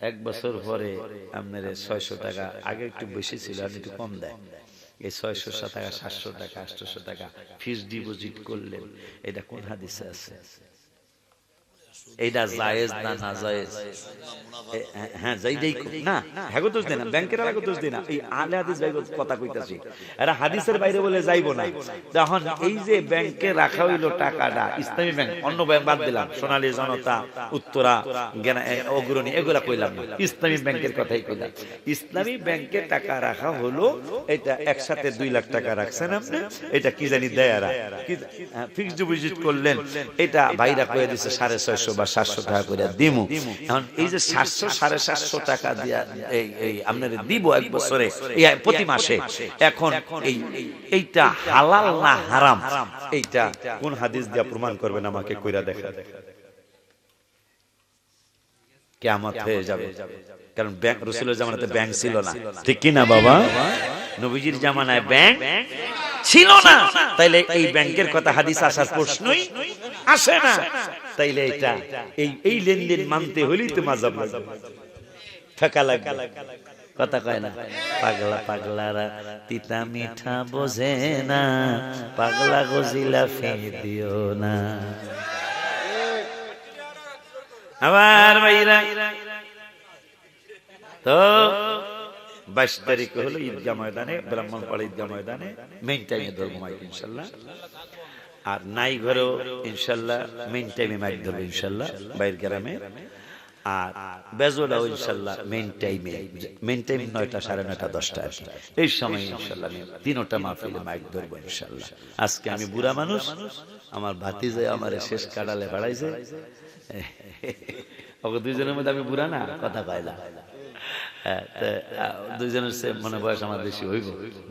1 বছর পরে আপনার 600 টাকা, আগে একটু বেশি ছিল আর একটু কম দেয়, এই 600 টাকা 700 টাকা 800 টাকা ফিক্সড ডিপোজিট করলেন, এটা কোন হাদিসে আছে? এইটা জায়েজ না না জায়েজ? হ্যাঁ যাইদেই না, হ্যাগো দোষ দেনা, ব্যাংকের আলাদা দোষ দেনা, এই আলে হাদিস ভাই কথা কইতাছি, এরা হাদিসের বাইরে বলে যাইবো না। তখন এই যে ব্যাংকে রাখা হইলো টাকাটা, ইসলামী ব্যাংক, অন্য ব্যাংক বাদ দিলাম, সোনালী জনতা, উত্তরা, অগ্রণী, এগুলা কইলাম না, ইসলামী ব্যাংকের কথাই কইলাম। ইসলামী ব্যাংকে টাকা রাখা হলো, এটা একসাথে 2 লাখ টাকা রাখছেন আপনি, এটা কি জানি দেয়ারা ফিক্সড ডিপোজিট করলেন, এটা ভাইরা কয়ে দিছে 650 বা 700 টাকা করে দিমু। এখন এই যে 700 750 টাকা দিয়া এই আপনারে দিব 1 বছরে, প্রতি মাসে, এখন এইটা হালাল না হারাম? এইটা কোন হাদিস দিয়া প্রমাণ করবেন আমাকে কইরা দেখা। কিয়ামত হয়ে যাবে, কারণ ব্যাংক রাসূলের জামানাতে ব্যাংক ছিল না, ঠিক কি না বাবা? নবীজির জামানায় ব্যাংক ছিল না, তাইলে এই ব্যাংকের কথা হাদিস আসার প্রশ্নই আসে না। তাইলে এটা এই লেনদেন মানতে হলেই তো মাযহাব লাগবে, ফাঁকা লাগবে, কথা কয় না? পাগলা পাগলারা তিতা মিঠা বোঝে না, পাগলা গজিলা দিও না। আবার ভাইরা তো 22 তারিখ হলো ঈদগাহ ময়দানে, ব্রাহ্মণপাড়া ঈদগাহ ময়দানে মেইন টাইমে ধর্ম মাইক ইনশাআল্লাহ, আর নাই ঘরেও ইনশাআল্লাহ মেইন টাইমে মাইক ধরবে ইনশাআল্লাহ বাইরের গ্রামে। আর বেজোড়াও ইনশাল্লাহ মেইন টাইম 9টা 9:30 10টা আর কি। এই সময় ইনশাল্লাহ আমি 3টা মাহফিলে মাইক ধরবো ইনশাল্লাহ। আজকে আমি বুড়া মানুষ, আমার ভাতিজা আমার শেষ কাটালে বাড়াইছে, ওকে দুইজনের মধ্যে আমি বুড়া না, কথা পাইলা দুইজনের মানে বয়স আমার বেশি হইব,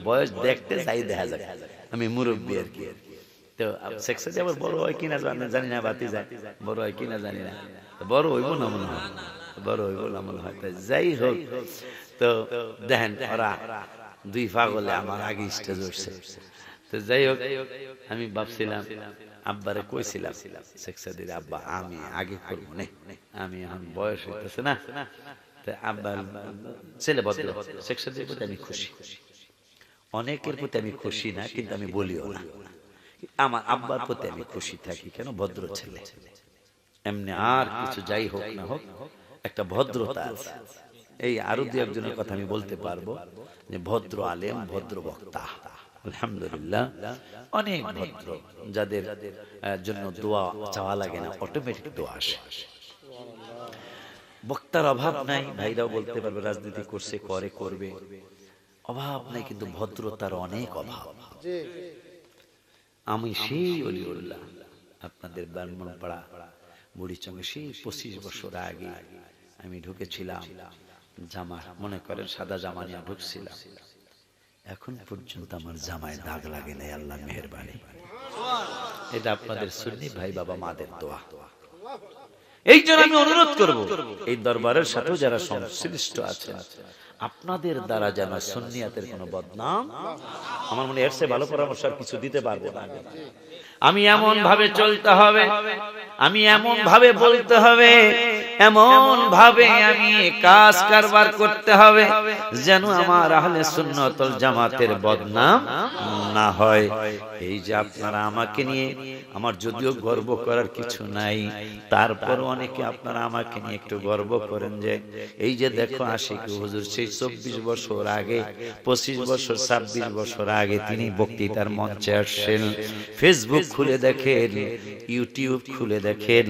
বয়স দেখতে যাই দেখা যায়, আমি মুরব্বী আর কি। তো শেখ সাদি আবার বড় হয় কিনা জানি না, বাতি যায় বড় হয় কিনা জানি না, বড় হইব না মনে হয়, বড় হইব না মনে হয়। যাই হোক, তো দেখেন ওরা দুই পাগলে আমার আগে স্টেজ উঠছে। তো যাই হোক, আমি ভাবছিলাম, আব্বারে কইছিলাম শেখ সাদির আব্বা আমি আগে করবো না, আমি এখন বয়স হইতেছে না। আব্বা ছেলে ভদ্র, শেখ সাদির প্রতি আমি খুশি, অনেকের প্রতি আমি খুশি না, কিন্তু আমি বলিও না। আমার আব্বার প্রতি আমি খুশি থাকি, কেন? ভদ্র ছেলে, এমনি আর কিছু যাই হোক না হোক, একটা ভদ্রতা আছে। এই আরো দু একজনের কথা আমি বলতে পারবো, যে ভদ্র আলেম, ভদ্র বক্তা, আলহামদুলিল্লাহ অনেক ভদ্র, যাদের জন্য দোয়া চাওয়া লাগে না, অটোমেটিক দোয়া আসে। বক্তার অভাব নাই, ভাইরাও বলতে পারবে, রাজনীতি করছে, করবে, অভাব নাই, কিন্তু ভদ্রতার অনেক অভাব। আমি সেই অলিউল্লাহ আপনাদের ব্রাহ্মণপাড়া বুড়িচঙ্গে সেই 25 বছর আগে আমি ঢুকেছিলাম, জামা মনে করেন সাদা জামা নিয়ে ঢুকছিলাম, এখন পর্যন্ত আমার জামায় দাগ লাগে নাই, আল্লাহ মেহেরবানি। এটা আপনাদের সুন্নি ভাই বাবা মাদের দোয়া। এই জন্য আমি অনুরোধ করব, এই দরবারের সাথে যারা সংশ্লিষ্ট আছে, আপনাদের দ্বারা যেন সুন্নিয়াতের কোনো বদনাম, আমার মনে এর চেয়ে ভালো পরামর্শ আর কিছু দিতে পারবো না। আমি এমন ভাবে চলতে হবে, আমি এমন ভাবে বলতে হবে, এমন ভাবে আমি কাজ কারবার করতে হবে, যেন আমার আহলে সুন্নাত ওয়াল জামাতের বদনাম না হয়। এই যে আপনারা আমাকে নিয়ে, আমার যদিও গর্ব করার কিছু নাই, তারপর অনেকে আপনারা আমাকে নিয়ে একটু গর্ব করেন, যে এই যে দেখো আশিক হুজুর সেই 24 বছর আগে, 25 বছর 26 বছর আগে তিনি বক্তৃতার মঞ্চে আসছেন। ফেসবুক খুলে দেখেন, ইউটিউব খুলে দেখেন,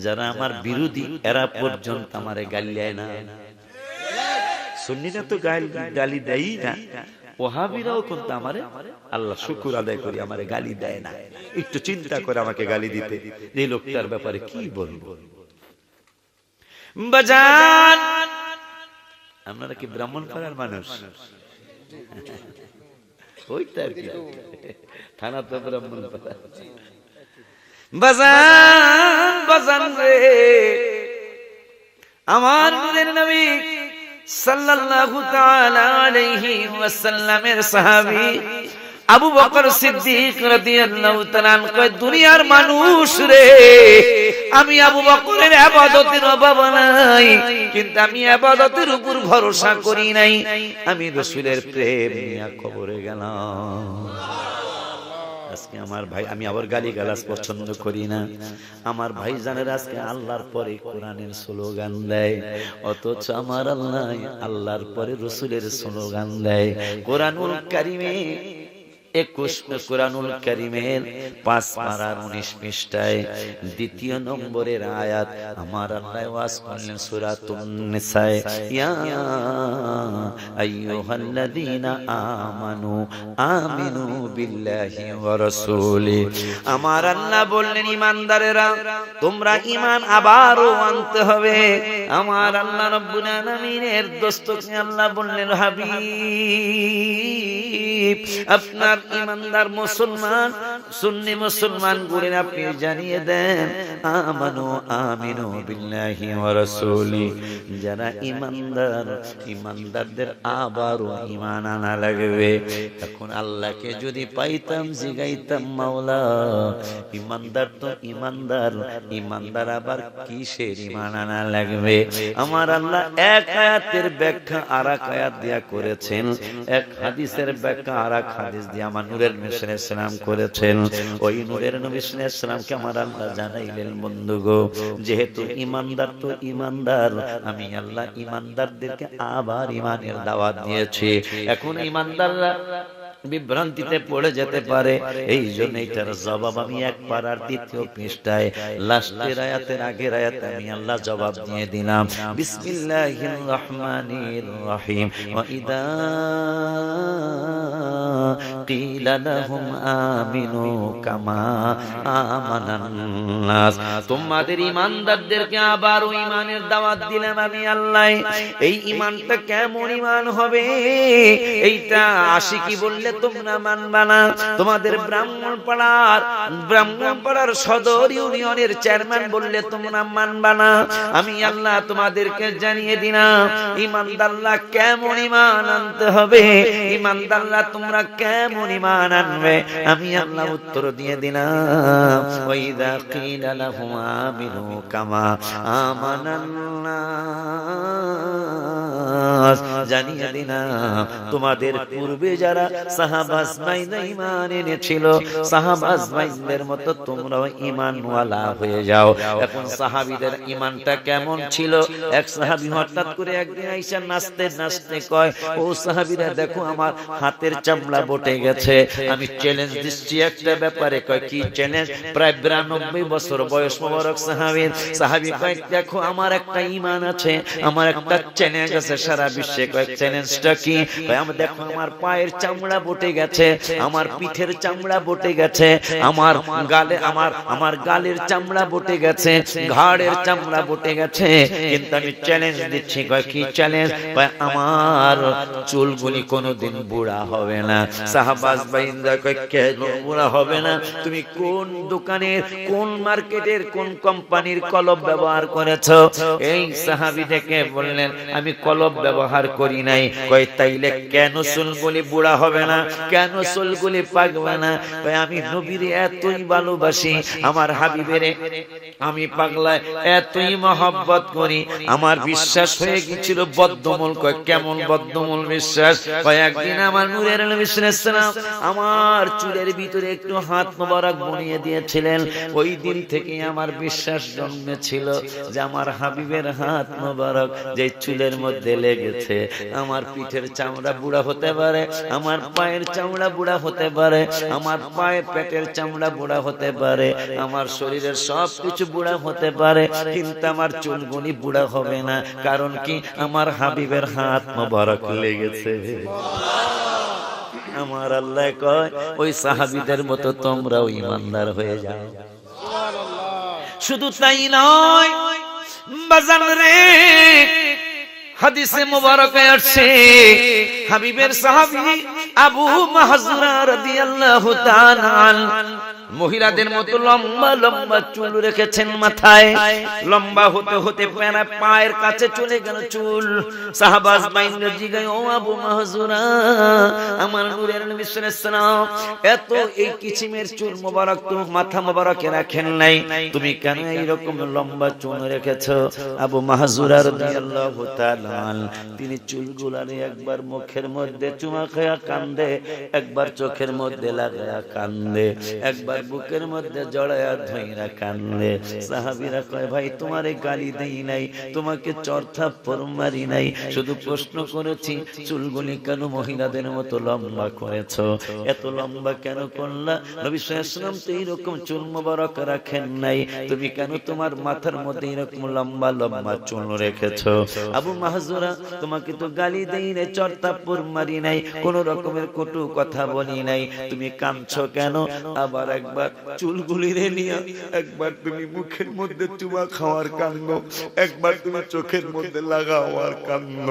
যারা আমার বিরোধী এরা পর্যন্ত আমারে গালি দেয় না। সুন্নিরা তো গালি দেয়ই না, ওহাবিরাও কিন্তু আমারে, আল্লাহ শুকর আদায় করি, আমারে গালি দেয় না। একটু চিন্তা করে আমাকে গালি দিতে, এই লোকটার ব্যাপারে কি বলবো। বাজান, আপনারা কি ব্রাহ্মণপাড়ার মানুষ? ওইটা আর কি, থানা তো ব্রাহ্মণপাড়া। বাজান বাজান রে, আমার নূরের নবী সাল্লাল্লাহু তাআলা আলাইহি ওয়াসাল্লামের সাহাবী আবু বকর সিদ্দিক রাদিয়াল্লাহু তাআলা কয়, দুনিয়ার মানুষ রে, আমি আবু বকরের ইবাদতের অভাব নাই, কিন্তু আমি ইবাদতের উপর ভরসা করি নাই, আমি রাসূলের প্রেম নিয়ে কবরে গেলাম। আজকে আমার ভাই, আমি আবার গালিগালাজ পছন্দ করি না, আমার ভাই জানের আজকে আল্লাহর পরে কোরআনের স্লোগান দেয়, অথচ আমার আল্লাহ আল্লাহর পরে রাসূলের স্লোগান দেয়। কোরআনুল কারীমে 21 কোরআনুল কারীমের 5 পারার 19 পৃষ্ঠায় 2 নম্বরের আয়াত আমার আল্লাহ ওয়াজ করলেন সূরাতুন নিসায়, ইয়া আইয়ুহাল্লাযীনা আমানু আমিনু বিল্লাহি ওয়া রাসূলি। আমার আল্লাহ বললেন, ঈমানদারেরা তোমরা ঈমান আবারও আনতে হবে। আমার আল্লাহ রাব্বুল আলামিনের দোস্তকে আল্লাহ বললেন, হাবিব আপনার ঈমানদার মুসলমান, সুন্নি মুসলমান গুলো আপনি জানিয়ে দেন, আমানু আমিনু বিল্লাহি ওয়া রাসূলি। যারা ঈমানদার, ঈমানদারদের আবারও ঈমান আনা লাগবে। এখন আল্লাহকে যদি পাইতাম, জিগাইতাম, মাওলা ঈমানদার তো ঈমানদার, ঈমানদার আবার কিসের ঈমান আনা লাগবে? আমার আল্লাহ এক আয়াতের ব্যাখ্যা আরেক আয়াত দিয়া করেছেন, এক হাদিসের ব্যাখ্যা আরেক হাদিস দিয়া আমার নূরের নবী সাল্লাল্লাহু আলাইহি ওয়াসাল্লাম করেছেন। ওই নূরের নবী সাল্লাল্লাহু আলাইহি ওয়াসাল্লামকে আমার আল্লাহ জানাইলেন, বন্ধু গো, যেহেতু ঈমানদার তো ঈমানদার, আমি আল্লাহ ঈমানদারদেরকে আবার ঈমানের দাওয়াত দিয়েছি। এখন ঈমানদাররা বিভ্রান্তিতে পড়ে যেতে পারে। এই জন্য এটার জবাব আমি এক পারার দ্বিতীয় পৃষ্ঠায় লাস্টের আয়াতের আগের আয়াতে আমি আল্লাহ জবাব দিয়ে দিলাম। বিসমিল্লাহির রহমানির রহিম। ওয়া ইদা কিলা লাহুম আমিনু কামা আমানান নাস, তোমাদের ঈমানদারদেরকে আবারও ঈমানের দাওয়াত দিলাম আমি আল্লাহ। এই ঈমানটা কেমন ঈমান হবে? এইটা আশিকি বললে তোমরা মানবা না। তোমাদের ব্রাহ্মণপাড়ার সদর ইউনিয়নের চেয়ারম্যান বললে তোমরা মানবা না। আমি আল্লাহ তোমাদেরকে জানিয়ে দিলাম ঈমানদাররা কেমন ঈমান আনতে হবে। ঈমানদাররা তোমরা কেমন ঈমান আনবে? আমি আল্লাহ উত্তর দিয়ে দিলাম। ওয়াইদা কিলা লাহুম আমিনু কামা আমানান নাস, জানিয়ে দিলাম তোমাদের পূর্বে যারা সাহাবা আজমাইন ঈমান এনেছিল, সাহাবা আজমাইনদের মতো তোমরাও ঈমানওয়ালা হয়ে যাও। এখন সাহাবীদের ঈমানটা কেমন ছিল? এক সাহাবী হঠাৎ করে একদিন আইসা নাচতে নাচতে কয়, ও সাহাবীরা দেখো আমার হাতের চামড়া বটে গেছে, আমি চ্যালেঞ্জ দিচ্ছি একটা ব্যাপারে। কয় কি চ্যালেঞ্জ? প্রায় 92 বছর বয়স মোবারক সাহাবীর। সাহাবী কয় দেখো আমার একটা ঈমান আছে, আমার একটা চ্যালেঞ্জ আছে সারা বিশ্বে। কয় চ্যালেঞ্জটা কি? কয় আমি দেখো আমার পায়ের চামড়া বটে গেছে, আমার পিঠের চামড়া বটে গেছে, আমার গালের চামড়া বটে গেছে, ঘাড়ের চামড়া বটে গেছে, কিন্তু আমি চ্যালেঞ্জ দিচ্ছি। কয় কি চ্যালেঞ্জ? কয় আমার চুলগুলি কোনোদিন বুড়া হবে না। সাহাবা আজমাইনরা কয় কেন বুড়া হবে না? তুমি কোন দোকানের, কোন মার্কেটের, কোন কোম্পানির কলম ব্যবহার করেছো? এই সাহাবী থেকে বললেন আমি কলম ব্যবহার করি নাই। কয় তাইলে কেন চুলগুলি বুড়া হবে না? কেন চুলগুলি পাকবে না? কয় আমি নবীরে এতই ভালোবাসি, আমার হাবিবেরে আমি পাগলায় এতই মহব্বত করি, আমার বিশ্বাস হয়ে গিয়েছিল বদ্ধমূল। কয় কেমন বদ্ধমূল বিশ্বাস? কয় একদিন আমার নূরের নবী সাল্লাল্লাহু আলাইহি ওয়াসাল্লাম আমার চুলের ভিতরে একটু হাত মোবারক বুনিয়ে দিয়েছিলেন। ওই দিন থেকে আমার বিশ্বাস জন্মেছিল যে আমার হাবিবের হাত মোবারক যে চুলের মধ্যে লেগেছে, আমার পিঠের চামড়া বুড়া হতে পারে, আমার পায়ের চামড়া বুড়া হতে পারে, আমার পায়ের পেটের চামড়া বুড়া হতে পারে, আমার শরীরের সব কিছু বুড়া হতে পারে, কিন্তু আমার চুলগুলি বুড়া হবে না। কারণ কি? আমার হাবিবের হাত মোবারক লেগেছে। আমার আল্লাহ কয় ওই সাহাবীদের মতো তোমরাও ঈমানদার হয়ে যাও। শুধু তাই নয় বাজান রে, হাদিসে মুবারকে আসছে হাবিবের সাহাবী আবু মাহজুরা রাদিয়াল্লাহু তাআলা মহিলাদের মতো লম্বা লম্বা চুল রেখেছেন মাথায়, লম্বা হতে হতে পায়ের কাছে চলে গেল চুল। সাহাবা আজমাইনরা জিজ্ঞাসা, ও আবু মাহজুরা, আমার নূরের নবী সাল্লাল্লাহু আলাইহি ওয়াসাল্লাম এত এই কিচিমের চুল মোবারক তো মাথা মোবারকে রাখেন নাই, তুমি কেন এইরকম লম্বা চুল রেখেছো? আবু মাহজুরা রাদিয়াল্লাহু তাআলা তিনি চুলগুলারে একবার মুখের মধ্যে চুমা খায়া কান্দে, একবার চোখের মধ্যে লাগায়া কান্দে, একবার বুকের মধ্যে জড়ায়া ধইরা কান্দে। সাহাবীরা কয় ভাই তোমারে গালি দেই নাই, তোমাকে চর থাপ্পড় মারি নাই, শুধু প্রশ্ন করেছি চুলগুলি কেন মহিলাদের মতো লম্বা করেছো? এত লম্বা কেন করলা? নবী সাল্লাল্লাহু আলাইহি ওয়াসাল্লাম তো এইরকম চুল মোবারক রাখেন নাই, তুমি কেন তোমার মাথার মধ্যে এরকম লম্বা লম্বা চুল রেখেছো? আবু মাহজুরা তোমাকে তো গালি দেই নাই, চর থাপ্পড় মারি নাই, কোন রকমের কটু কথা বলি নাই, তুমি কাঁদছো কেন? আবার একবার চুলগুলি রে নিয়ে একবার তুমি মুখের মধ্যে চুমা খাওয়ার কান্দ, একবার তুমি চোখের মধ্যে লাগাওয়ার কান্দ,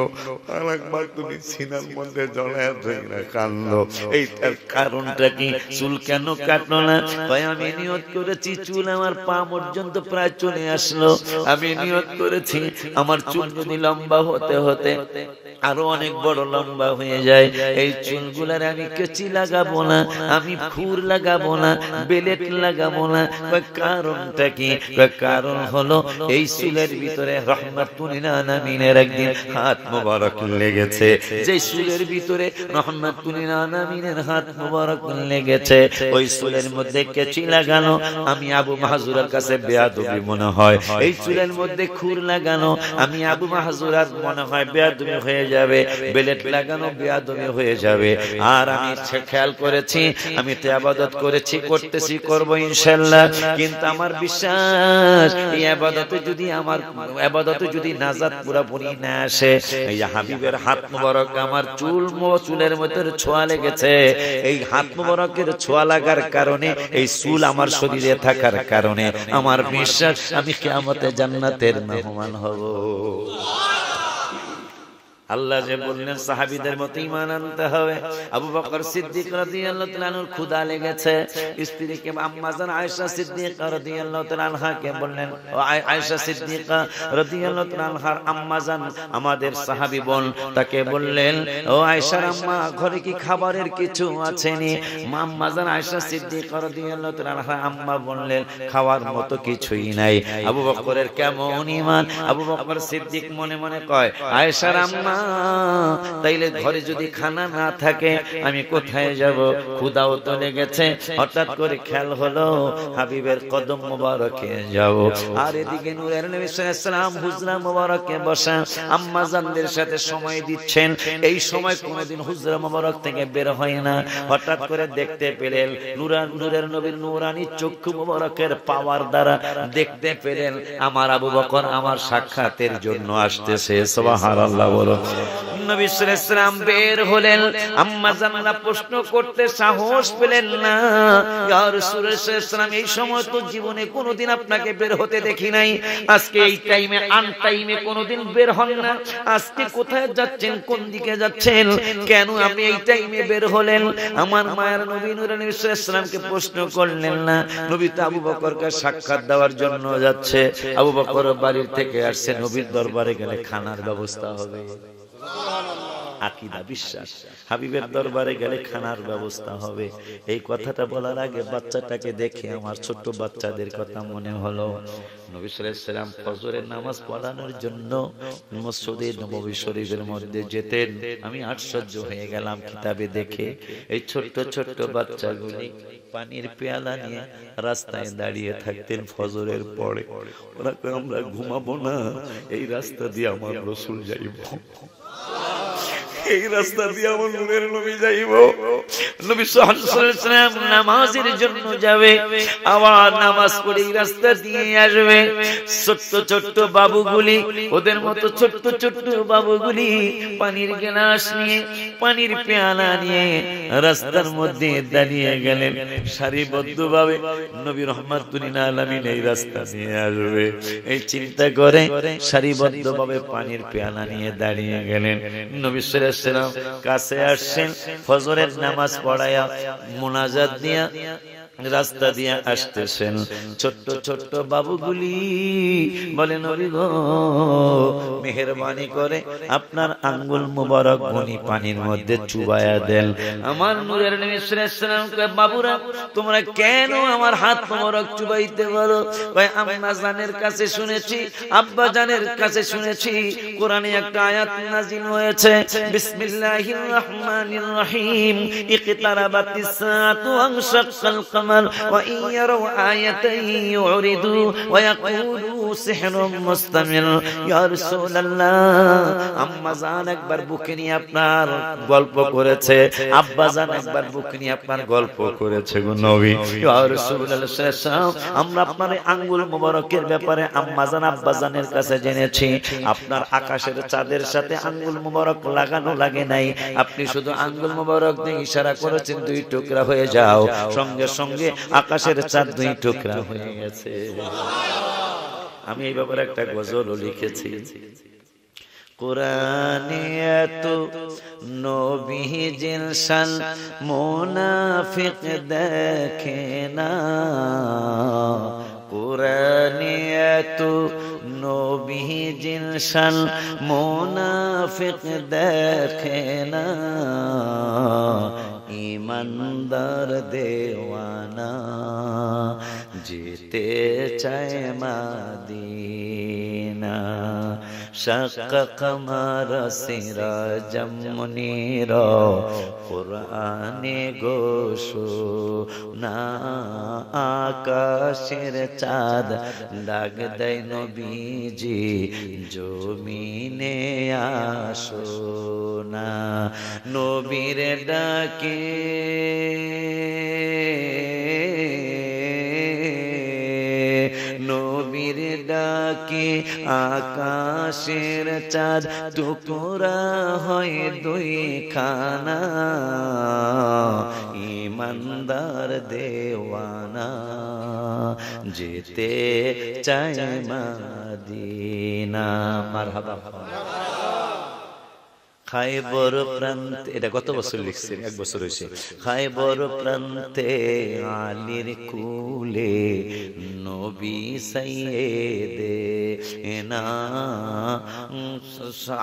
আর একবার তুমি সিনার মধ্যে জড়ায়া ধইরা কান্দ। এইটার কারণটা কি? চুল কেন কাটলো না? ভাই আমি নিয়ত করেছি চুল আমার পা পর্যন্ত প্রায় চলে আসলো, আমি নিয়ত করেছি আমার চুল যদি লম্বা হতে হতে আরো অনেক বড় লম্বা হয়ে যায়, এই চুলগুলার আমি কেচি লাগাবো না, আমি খুর লাগাবো না, বেলেট লাগাবো না। কারণটা কি? কারণ হলো এই চুলের ভিতরে রাহমাতুল লিল আলামিনের একদিন হাত মোবারক লেগেছে। যে চুলের ভিতরে রাহমাতুল লিল আলামিনের হাত মোবারক লেগেছে, ওই চুলের মধ্যে কেচি লাগানো আমি আবু মাহজুরের কাছে বেয়াদবি মনে হয়। এই চুলের মধ্যে খুর লাগানো আমি আবু মাহজুরার মনে হয় বেয়াদবি হয়ে যাবে, বেলেট লাগানো বেয়াদবি হয়ে যাবে। আর আমি খেয়াল করেছি, আমি তো ইবাদত করেছি, করতেছি, করব ইনশাআল্লাহ, কিন্তু আমার বিশ্বাস এই ইবাদতে যদি নাজাত পুরোপুরি না আসে, এই হাবিবের হাত মোবারক আমার চুলের মধ্যে ছোঁয়া লেগেছে। এই হাত মোবারকের ছোঁয়া লাগার কারণে, এই চুল আমার শরীরে থাকার কারণে আমার বিশ্বাস আমি কিয়ামতে জান্নাতের মেহমান হব। আল্লাহ যে বললেন সাহাবীদের মতো ঈমান আনতে হবে। আবু বকর সিদ্দিক রাদিয়াল্লাহু তাআলা আনহুর ক্ষুধা লেগেছে, স্ত্রীকে আম্মা জান আয়েশা সিদ্দিকা রাদিয়াল্লাহু তাআলা আনহাকে বললেন, ও আয়েশা সিদ্দিকা রাদিয়াল্লাহু তাআলা আনহার আম্মা জান আমাদের সাহাবী বোন, তাকে বললেন, ও আয়েশার আম্মা, ঘরে কি খাবারের কিছু আছেনি? আম্মা জান আয়েশা সিদ্দিকা রাদিয়াল্লাহু তাআলা আনহা আম্মা বললেন, খাওয়ার মতো কিছুই নাই। আবু বকরের কেমন ঈমান! আবু বকর সিদ্দিক মনে মনে কয়, আয়েশার আম্মা, তাইলে ঘরে যদি খানা না থাকে আমি কোথায় যাব? ক্ষুধাও তো লেগেছে। হঠাৎ করে খেয়াল হলো হাবিবের কদম মোবারকে যাব। আর এদিকে নূরের নবী সাল্লাল্লাহু আলাইহি ওয়াসাল্লাম হুজরা মোবারকে বসা আম্মা জানদের সাথে সময় দিচ্ছেন। এই সময় কোনদিন হুজরা মোবারক থেকে বের হয় না। হঠাৎ করে দেখতে পেলেন নূরের নবীর নূরানি চক্ষু মোবারকের পাওয়ার দ্বারা দেখতে পেলেন আমার আবু বকর আমার সাক্ষাতের জন্য আসতেছে। সুবহানাল্লাহ বলো। নবী সাল্লাল্লাহু আলাইহি ওয়াসাল্লাম বের হলেন, আম্মা জানরা প্রশ্ন করতে সাহস পেলেন না, ইয়া রাসূলুল্লাহ সাল্লাল্লাহু আলাইহি ওয়াসাল্লাম, এই সময় তো জীবনে কোনোদিন আপনাকে বের হতে দেখি নাই, আজকে এই টাইমে আন টাইমে কোনোদিন বের হন না, আজকে কোথায় যাচ্ছেন, কোন দিকে যাচ্ছেন, কেন আপনি এই টাইমে বের হলেন? আমার মায়ের নবী নূরে নবী সাল্লাল্লাহু আলাইহি ওয়াসাল্লামকে প্রশ্ন করলেন না। নবী তো আবু বকরকে সাক্ষাৎ দেওয়ার জন্য যাচ্ছে, আবু বকর বাড়ির থেকে আসছে, নবীর দরবারে গেলে খানার ব্যবস্থা হবে। আকীদা, বিশ্বাস, হাবিবের দরবারে গেলে খানার ব্যবস্থা হবে। এই কথাটা বলার আগে বাচ্চাটাকে দেখে আমার ছোট্ট বাচ্চাদের কথা মনে হলো। নবী সাল্লাল্লাহু আলাইহি ওয়াসাল্লাম ফজরের নামাজ পড়ানোর জন্য মসজিদে নববী শরীফের মধ্যে যেতেন। আমি আশ্চর্য হয়ে গেলাম কিতাবে দেখে, এই ছোট্ট ছোট্ট বাচ্চাগুলি পানির পেয়ালা নিয়ে রাস্তায় দাঁড়িয়ে থাকতেন ফজরের পরে। ওরা কয়, আমরা ঘুমাবো না, এই রাস্তা দিয়ে আমার রাসূল যাইব, এই রাস্তা দিয়ে আমার নূরের নবী যাইব। নবী সাল্লাল্লাহু আলাইহি ওয়াসাল্লাম নামাজের জন্য যাবে, আবার নামাজ পড়ে এই রাস্তা দিয়ে আসবে। ছোট্ট ছোট্ট বাবুগুলি, ওদের মতো ছোট্ট ছোট্ট বাবুগুলি পানির গ্লাস নিয়ে, পানির পেয়ালা নিয়ে রাস্তার মধ্যে দাঁড়িয়ে গেলেন। সারিবদ্ধভাবে নবী রাহমাতুল লিল আলামিন এই রাস্তা দিয়ে আসবে, এই চিন্তা করে সারিবদ্ধভাবে পানির পেয়ালা নিয়ে দাঁড়িয়ে গেলেন। নবী সাল্লাল্লাহু আলাইহি ওয়াসাল্লাম কাছে আসছেন, ফজরের নামাজ পড়ায়া মুনাজাত দিয়া রাস্তা দিয়ে আসতেছেন। ছোট্ট ছোট্ট বাবুগুলি বলে, নবী গো, মেহেরবানি করে আপনার আঙ্গুল মুবারক গনি পানির মধ্যে চুবায়া দেন। আমার নূরের নবী সাল্লাল্লাহু আলাইহি ওয়াসাল্লাম কয়, বাবুরা তোমরা কেন আমার হাত মুবারক চুবাইতে বলো? কয়, আম্মা জানের কাছে শুনেছি, আব্বা জানের কাছে শুনেছি, কোরআনে একটা আয়াত নাযিল হয়েছে, বিসমিল্লাহির রহমানির রহিম, ইকতারাবাতিস সাআতু ওয়ানশাক্কাল কামার ওয়া ইন ইয়ারাউ আয়াতান ইউরিদু ওয়া ইয়াকুলু সিহরুম মুস্তামির। ইয়া রাসূলুল্লাহ, আম্মা জান একবার বুকে নিয়ে আপনার গল্প করেছে, আব্বা জান একবার বুকে নিয়ে আপনার গল্প করেছে গো নবী। ইয়া রাসূলুল্লাহ সাল্লাল্লাহু আলাইহি ওয়াসাল্লাম, আমরা আপনার আঙ্গুল মোবারকের ব্যাপারে আম্মা জান আব্বা জানের কাছে জেনেছি, আপনার আকাশের চাঁদের সাথে আঙ্গুল মোবারক লাগানো লাগে নাই, আপনি শুধু আঙ্গুল মোবারক দিয়ে ইশারা করেছেন, দুই টুকরা হয়ে যাও, সঙ্গে সঙ্গে আকাশের চাঁদ দুই টুকরা হয়ে গেছে। আমি এই ব্যাপারে একটা গজলও লিখেছি। কোরআনে এত নবীজির শান মুনাফিক দেখে না, কোরআনে এত নবীজির শান মুনাফিক দেখে না, ইমানদার দেওয়ানা যেতে চায় মদিনা। শাক্কা কমর সিরাজম মুনীরা কুরআনে গোশো না, আকাশের চাঁদ ডাক দেয় নবীজি জমিনে আসো না। নবীর ডাকে নবীর ডাকে আকাশের চাঁদ টুকরা হয় দুই খানা, ইমানদার দেওয়ানা যেতে চায় মদিনা। মারহাবা। খায়বর প্রান্তে, এটা গত বছর লিখছেন, 1 বছর হয়েছে। খায়বর প্রান্তে আলীর কুলে নবী সাইয়েদে না,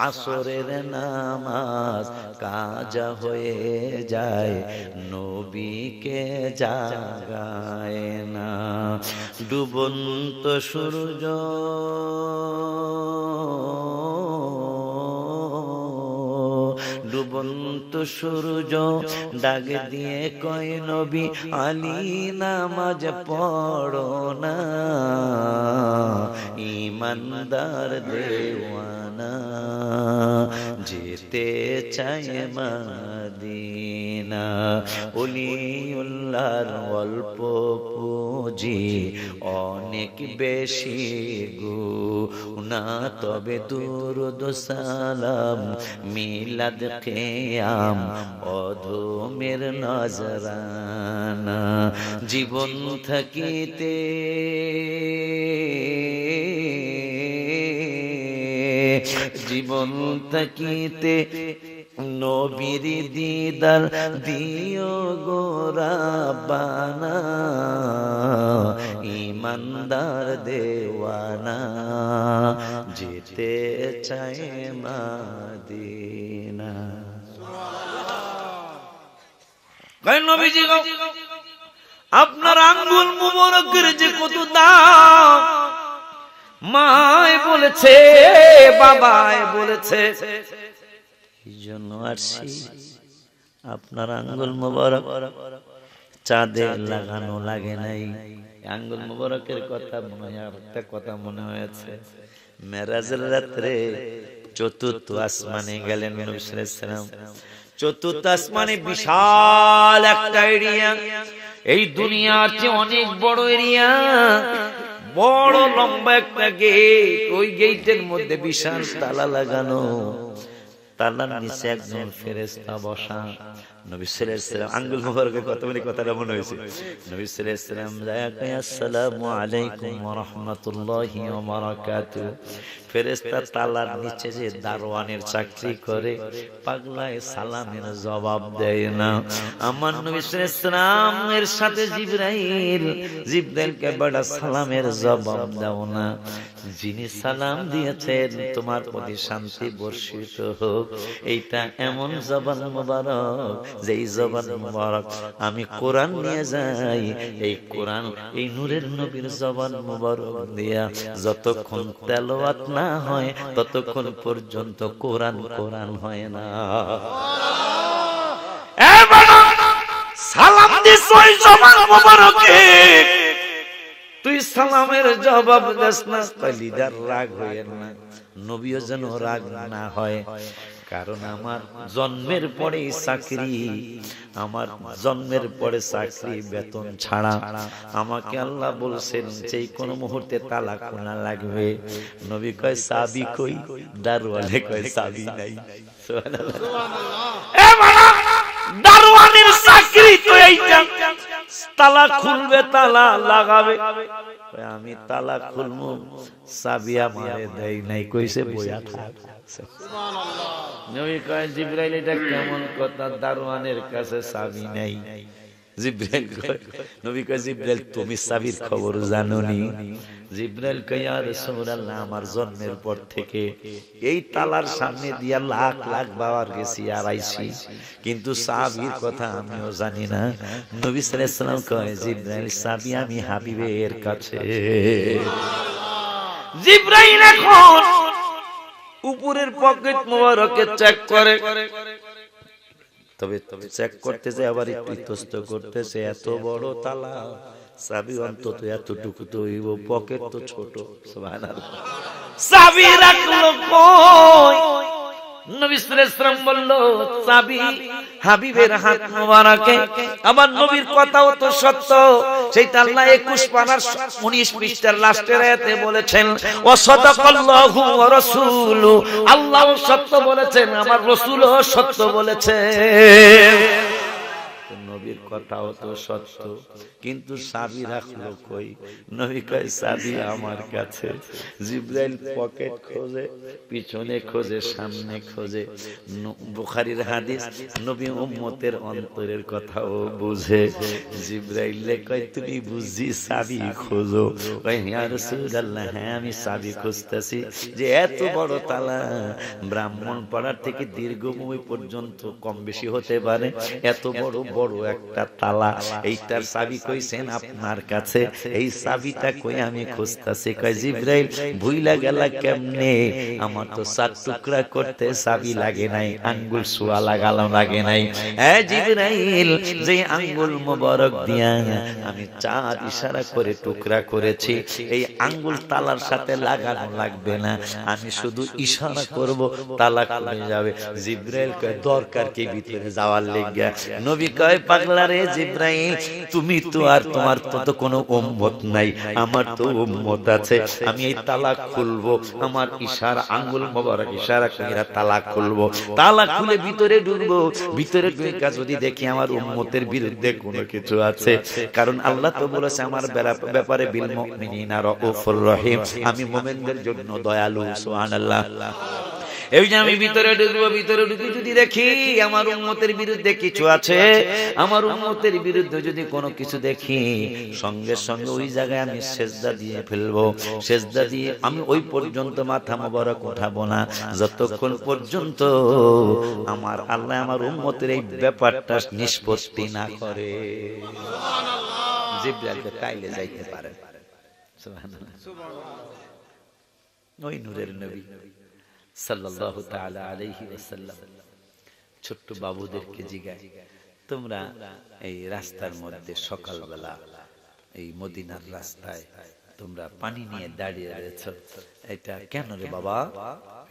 আসরের নামাজ কাজা হয়ে যায় নবীকে জাগায় না। ডুবন্ত সূর্য ডুবন্ত সূর্য ডাক দিয়ে কয় নবী আলী নামাজ পড়ো না, ইমানদার দেওয়ানা যেতে চায় মদিনা। ওলিউল্লাহর অল্প পুঁজি অনেক বেশি গুনাহ, তবে দুরূদ সালাম মিলাদ কিয়াম অধমের নজরানা। জীবন থাকিতে জীবন থাকিতে নবীর দিদার দিও গো রাব্বানা, ইমানদার দেওয়ানা যেতে চায় মদিনা। নবীজি আপনার আঙ্গুল মুবারকের যে কত দাম, মায় বলেছে বাবায় বলেছে, এই জন্য আসছি আপনার আঙ্গুল মুবারক চাঁদে লাগানো লাগে নাই। আঙ্গুল মুবারকের কথা মনে হয়, একটা কথা মনে হয়েছে, মেরাজের রাত্রে চতুর্থ আসমানে গেলেন নবী সাল্লাল্লাহু আলাইহি ওয়াসাল্লাম। চতুর্থ আসমানে বিশাল একটা এরিয়া, এই দুনিয়ার চেয়ে অনেক বড় এরিয়া, বড় লম্বা একটা গেট, ওই গেটের মধ্যে বিশাল তালা লাগানো, তালার নিচে একজন ফেরেশতা বসা। নবী সাল্লাল্লাহু আলাইহি ওয়াসাল্লাম আঙ্গুল মুবারকের কথাটা মনে হয়েছে। নবী সাল্লাল্লাহু আলাইহি ওয়াসাল্লাম যায় কয় আসসালামু আলাইকুম ওয়া রাহমাতুল্লাহি ওয়া বারাকাতুহু। ফেরেশতা তালার নিচে যে দারোয়ানের চাকরি করে, পাগলায় সালামের জবাব দেয় না। আমার নবী সাল্লাল্লাহু আলাইহি ওয়াসাল্লাম এর সাথে জিবরাইলকে বড় সালামের জবাব দাও না, যিনি সালাম দিয়েছেন তোমার প্রতি শান্তি বর্ষিত হোক। এইটা এমন জবান মুবারক, যেই জবান মুবারক আমি কোরআন নিয়ে যাই, এই কোরআন এই নূরের নবীর জবান মুবারক দিয়া যতক্ষণ তেলাওয়াত না হয় ততক্ষণ পর্যন্ত কোরআন হয় না। সালাম দিস ওই জবান মুবারকে, তুই সালামের জবাব দিস না, লিডার রাগ হয়ে না, নবীও যেন রাগ না হয়। কারণ আমার জন্মের পরে চাকরি বেতন ছাড়া আমাকে আল্লাহ বলছেন যে কোনো মুহূর্তে তালাক না লাগবে। নবী কয় চাবি কই, দারওয়ানে কয় চাবি নাই। দারওয়ানের চাকরি তো এইটা, তালা খুলবে তালা লাগাবে, আমি তালা খুলবো, চাবি আমারে দেই নাই, কইছে বইয়া থাক। নবী কয় জিবরাইল এটা কেমন কথা, দারওয়ানের কাছে চাবি নাই, জিব্রাইল কয়, নবী কয় জিব্রাইল তুমি চাবির খবর জানোনি? জিব্রাইল কয় ইয়া রাসূলুল্লাহ আমার জন্মের পর থেকে এই তালার সামনে দিয়া লাখ লাখ বাবার গেছি আর আইছি, কিন্তু চাবির কথা আমিও জানি না। নবী সাল্লাল্লাহু আলাইহি ওয়াসাল্লাম কয় জিব্রাইল চাবি আমি হাবিবের কাছে। জিব্রাইল এখন উপরের পকেট মোবারকে চেক করে, তবে চেক করতেছে আবার একটু ইতস্ত করতেছে, এত বড় তালা চাবি অন্তত এতটুকু তো হইব, পকেট তো ছোট। সুবহানাল্লাহ। চাবি রাখলো কই? নবী সাল্লাল্লাহু আলাইহি ওয়াসাল্লাম বলল চাবি হাবিবের হাত মোবারকে। আমার নবীর কথাও তো সত্য, সেইটা আল্লাহ 21 পারার 19 পৃষ্ঠার লাস্টের আয়াতে বলেছেন ওয়া সাদাকাল্লাহু ওয়া রাসূলু, আল্লাহ সত্য বলেছেন, আমার রাসূলও সত্য বলেছেন। নবীর কথাও তো সত্য, কিন্তু চাবি রাখলো কই? নবী কয় চাবি আমার কাছে। জিব্রাইল পকেট খোঁজে, পিছনে খোঁজে, সামনে খোঁজে। বুখারীর হাদিস, নবী উম্মতের অন্তরের কথাও বুঝে। জিব্রাইল কয় তুমি বুঝি চাবি খোঁজো? কয় ইয়া রাসূলুল্লাহ হ্যাঁ আমি চাবি খুঁজতেছি, যে এত বড় তালা ব্রাহ্মণপাড়া থেকে দীর্ঘভূমি পর্যন্ত কম বেশি হতে পারে, এত বড় বড় একটা তালা, এইটার চাবি কইছেন আপনার কাছে, এই চাবিটা কই আমি খুঁজতাছি। কয় জিব্রাইল ভুইলা গেলা কেমনে? আমার তো 4 টুকরা করতে চাবি লাগে নাই, আঙ্গুল সোয়া লাগালাম লাগে নাই। জিব্রাইল যে আঙ্গুল মোবারক দিয়া আমি 4 ইশারা করে টুকরা করেছি, এই আঙ্গুল তালার সাথে লাগানো লাগবে না, আমি শুধু ইশারা করব তালা খুলে যাবে। জিব্রাইল কয় দরকার কি ভিতরে যাওয়ার লাগা? নবী কয় পাগলা রে জিব্রাইল, তুমি তো আর তোমার তো কোনো উম্মত নাই, আমার তো উম্মত আছে। আমি এই তালা খুলবো, আমার ইশারা আঙ্গুল মোবারক ইশারা করে তালা খুলবো, তালা খুলে ভিতরে ঢুকবো। ভিতরে ঢুকে যদি দেখি আমার উম্মতের বিরুদ্ধে কোনো কিছু আছে, কারণ আল্লাহ তো বলেছে আমার ব্যাপারে বিল মুমিনিনা রাউফুর রহিম, আমি মুমিনদের জন্য দয়ালু। সুবহানাল্লাহ। এই যে আমি ভিতরে ঢুকবো, ভিতরে ঢুকে যদি দেখি আমার উম্মতের বিরুদ্ধে কিছু আছে, আমার উম্মতের বিরুদ্ধে যদি কোনো কিছু দেখি, সঙ্গে সঙ্গে ওই জায়গায় আমি সেজদা দিয়ে ফেলবো। সেজদা দিয়ে আমি ওই পর্যন্ত মাথা মোবারক উঠাবো না, যতক্ষণ পর্যন্ত আমার আল্লাহ আমার উম্মতের এই ব্যাপারটা নিষ্পত্তি না করে। জিব্রাইল তাইলে যাইতে পারে। সুবহানাল্লাহ। ওই নূরের নবী সাল্লাল্লাহু তাআলা আলাইহি ওয়াসাল্লাম ছোট্ট বাবুদেরকে জিগায়, তোমরা এই রাস্তার মধ্যে সকালবেলা এই মদিনার রাস্তায় তোমরা পানি নিয়ে দাঁড়িয়ে রয়েছো, এটা কেন রে বাবা?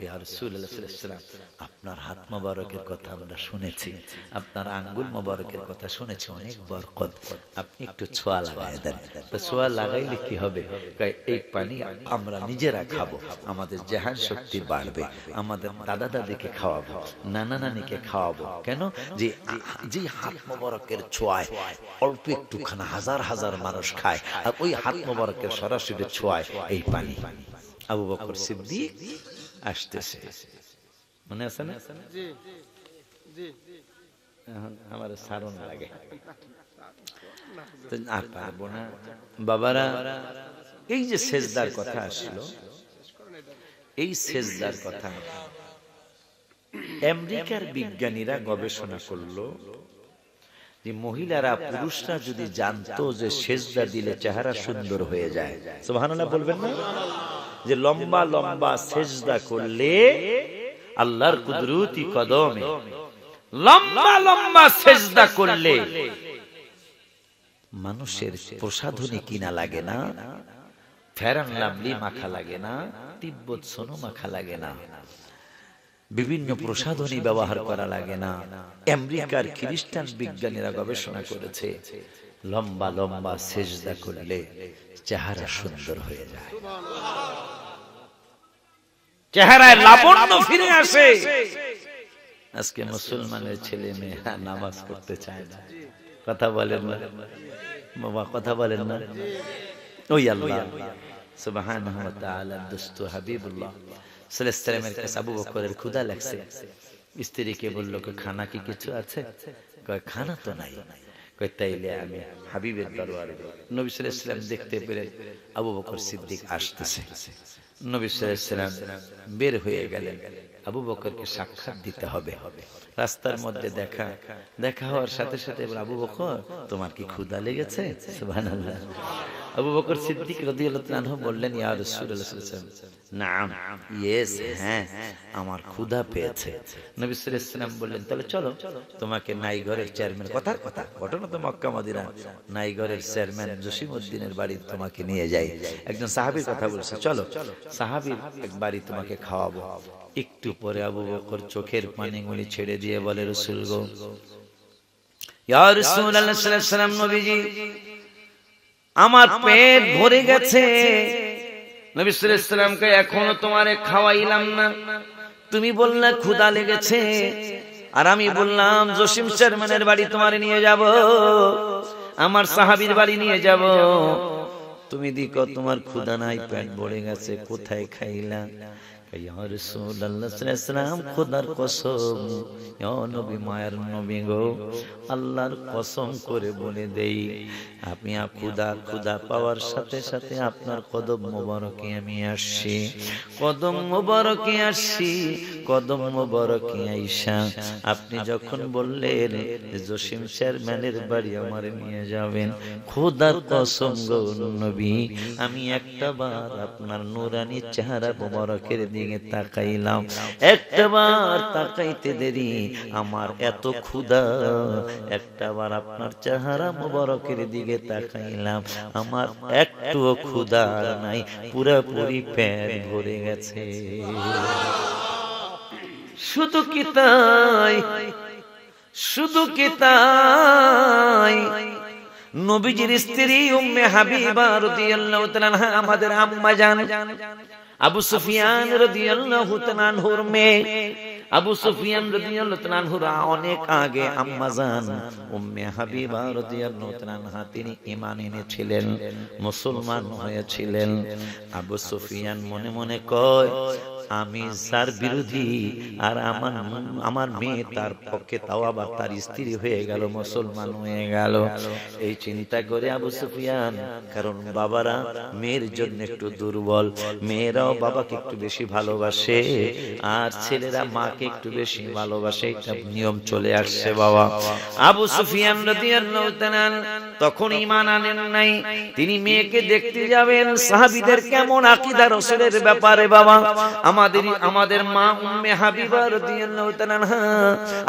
ইয়া রাসূলুল্লাহ সাল্লাল্লাহু আলাইহি ওয়াসাল্লাম আপনার হাত মোবারকের কথা আমরা শুনেছি, আপনার আঙ্গুল মোবারকের কথা শুনেছি, অনেক বরকত, আপনি একটু ছোঁয়া লাগাই দেন। তো ছোঁয়া লাগাইলে কি হবে? এই পানি আমরা নিজেরা খাবো, আমাদের জাহান শক্তি বাড়বে, আমাদের দাদা দাদিকে খাওয়াবো, নানা নানিকে খাওয়াবো। কেন? যে হাত মোবারকের ছোঁয়ায় অল্প একটুখানা হাজার হাজার মানুষ খায়, আর ওই হাত মোবারকের সরাসরি ছোঁয়ায় এই পানি। আবু বকর সিদ্দিক আসতেছে, মনে আছে না? আমার সারণ লাগে আর পারবো না বাবারা। এই যে সেজদার কথা আসলো, এই সেজদার কথা আমেরিকার বিজ্ঞানীরা গবেষণা করলো যে মহিলারা পুরুষরা যদি জানতো যে সেজদা দিলে চেহারা সুন্দর হয়ে যায়, সুবহানাল্লাহ বলবেন না? যে লম্বা লম্বা সেজদা করলে আল্লাহর কুদরতি কদমে লম্বা লম্বা সেজদা করলে মানুষের প্রসাধনী কিনা লাগে না, ফেরান লাভলি মাখা লাগে না, তিব্বত সোনো মাখা লাগে না, বিভিন্ন প্রসাধনী ব্যবহার করা লাগে না। আমেরিকার খ্রিস্টান বিজ্ঞানীরা গবেষণা করেছে লম্বা লম্বা সেজদা করলে চেহারা সুন্দর হয়ে যায়, চেহারায় লাবণ্য ফিরে আসে। আজকে মুসলমানের ছেলে মেয়ে নামাজ পড়তে চায় না, কথা বলেন না বাবা, কথা বলেন না। ওই আল্লাহ সুবহানাহু ওয়া তাআলা দুষ্ট হাবিবুল্লাহ সাল্লাল্লাহু আলাইহি ওয়াসাল্লামের কাছে আবু বকরের ক্ষুধা লাগছে, স্ত্রীকে বলল খানা কি কিছু আছে? কয় খানা তো নাই। কই তাইলে আমি হাবিবের দরবারে। নবী সাল্লাল্লাহু আলাইহি ওয়াসাল্লাম দেখতে পেলেন আবু বকর সিদ্দিক আসতেছে। নবী সাল্লাল্লাহু আলাইহি ওয়াসাল্লাম বের হয়ে গেলেন, আবু বকরকে সাক্ষাৎ দিতে হবে। রাস্তার মধ্যে দেখা হওয়ার সাথে সাথে আবু বকর, তোমার কি ক্ষুধা লেগেছে? সুবহানাল্লাহ। আবু বকর সিদ্দিক রাদিয়াল্লাহু তাআলা আনহু বললেন, ইয়া রাসূলুল্লাহ সাল্লাল্লাহু আলাইহি ওয়াসাল্লাম, নাম, ইয়েস, হ্যাঁ আমার ক্ষুধা পেয়েছে। নবী সাল্লাল্লাহু আলাইহি ওয়াসাল্লাম বললেন, তাহলে চলো তোমাকে নাইঘরের চেয়ারম্যান, কথা ঘটনা তো মক্কা মদিনা, নাইঘরের চেয়ারম্যান জসিমউদ্দিনের বাড়ি তোমাকে নিয়ে যাই। একজন সাহাবীর কথা বলছে, চলো সাহাবীর এক বাড়ি তোমাকে খাওয়াবো। একটু পরে আবু বকর চোখের পানিগুলি ছেড়ে দিয়ে বলে, রাসূল গো, ইয়া রাসূলুল্লাহ সাল্লাল্লাহু আলাইহি ওয়াসাল্লাম, নবীজি আমার পেট ভরে গেছে। নবী সাল্লাল্লাহু আলাইহি ওয়াসাল্লামকে এখনো তোমারে খাওয়াইলাম না, তুমি বললে ক্ষুধা লেগেছে, আর আমি বললাম জসিম চেয়ারম্যানের বাড়ি তোমারে নিয়ে যাব, আমার সাহাবীর বাড়ি নিয়ে যাব। তুমি দিকো তোমার ক্ষুধা নাই, পেট ভরে গেছে, কোথায় খাইলা? ইয়া রাসূলুল্লাহ সাল্লাল্লাহু আলাইহি ওয়াসাল্লাম, খোদার কসম, ইয়া নবী, মায়ের নবী গো, আল্লাহর কসম করে বলে দেই, আমি ক্ষুধা পাওয়ার সাথে সাথে আপনার কদম মোবারকে আমি আসছি, কদম মোবারকে আসছি, কদম মোবারকে আইসা আপনি যখন বললেন জসিম চেয়ারম্যানের বাড়ি আমার নিয়ে যাবেন, খোদার কসম গো নবী, আমি একটাবার আপনার নুরানি চেহারা মোবারকের দিকে তাকাইলাম, একটাবার তাকাইতে দেরি আমার এত ক্ষুধা, একটাবার আপনার চেহারা মোবারকের দিকে তাকাইলাম, আমার একটুও ক্ষুধা নাই, পুরোপুরি পেট ভরে গেছে। শুধু কি তাই, নবীজির স্ত্রী উম্মে হাবিবা রাদিয়াল্লাহু তাআলা আনহা, আমাদের আম্মা জান আবু সুফিয়ান রাদিয়াল্লাহু তাআলা আনহুর মেয়ে, আবু সুফিয়ান রাদিয়াল্লাহু তাআলা আনহুর অনেক আগে আম্মা জান উম্মে হাবিবা রাদিয়াল্লাহু তাআলা আনহা তিনি ঈমান এনেছিলেন, মুসলমান হয়েছিলেন। আবু সুফিয়ান মনে মনে কয়, আমি যার বিরোধী আর আমার মেয়ে তার পক্ষে, তাও আবার তার স্ত্রী হয়ে গেল, মুসলমান হয়ে গেল। এই চিন্তা করে আবু সুফিয়ান, কারণ বাবারা মেয়ের জন্য একটু দুর্বল, মেয়েরাও বাবাকে একটু বেশি ভালোবাসে আর ছেলেরা মাকে একটু বেশি ভালোবাসে, এটা নিয়ম চলে আসছে বাবা। আবু সুফিয়ান রাদিয়াল্লাহু তাআলা তখন ঈমান আনেন নাই, তিনি মেয়েকে দেখতে যাবেন, সাহাবীদের কেমন আকীদা রাসূলের ব্যাপারে বাবা। আমাদের মা উম্মে হাবিবা রাদিয়াল্লাহু তাআলা আনহা,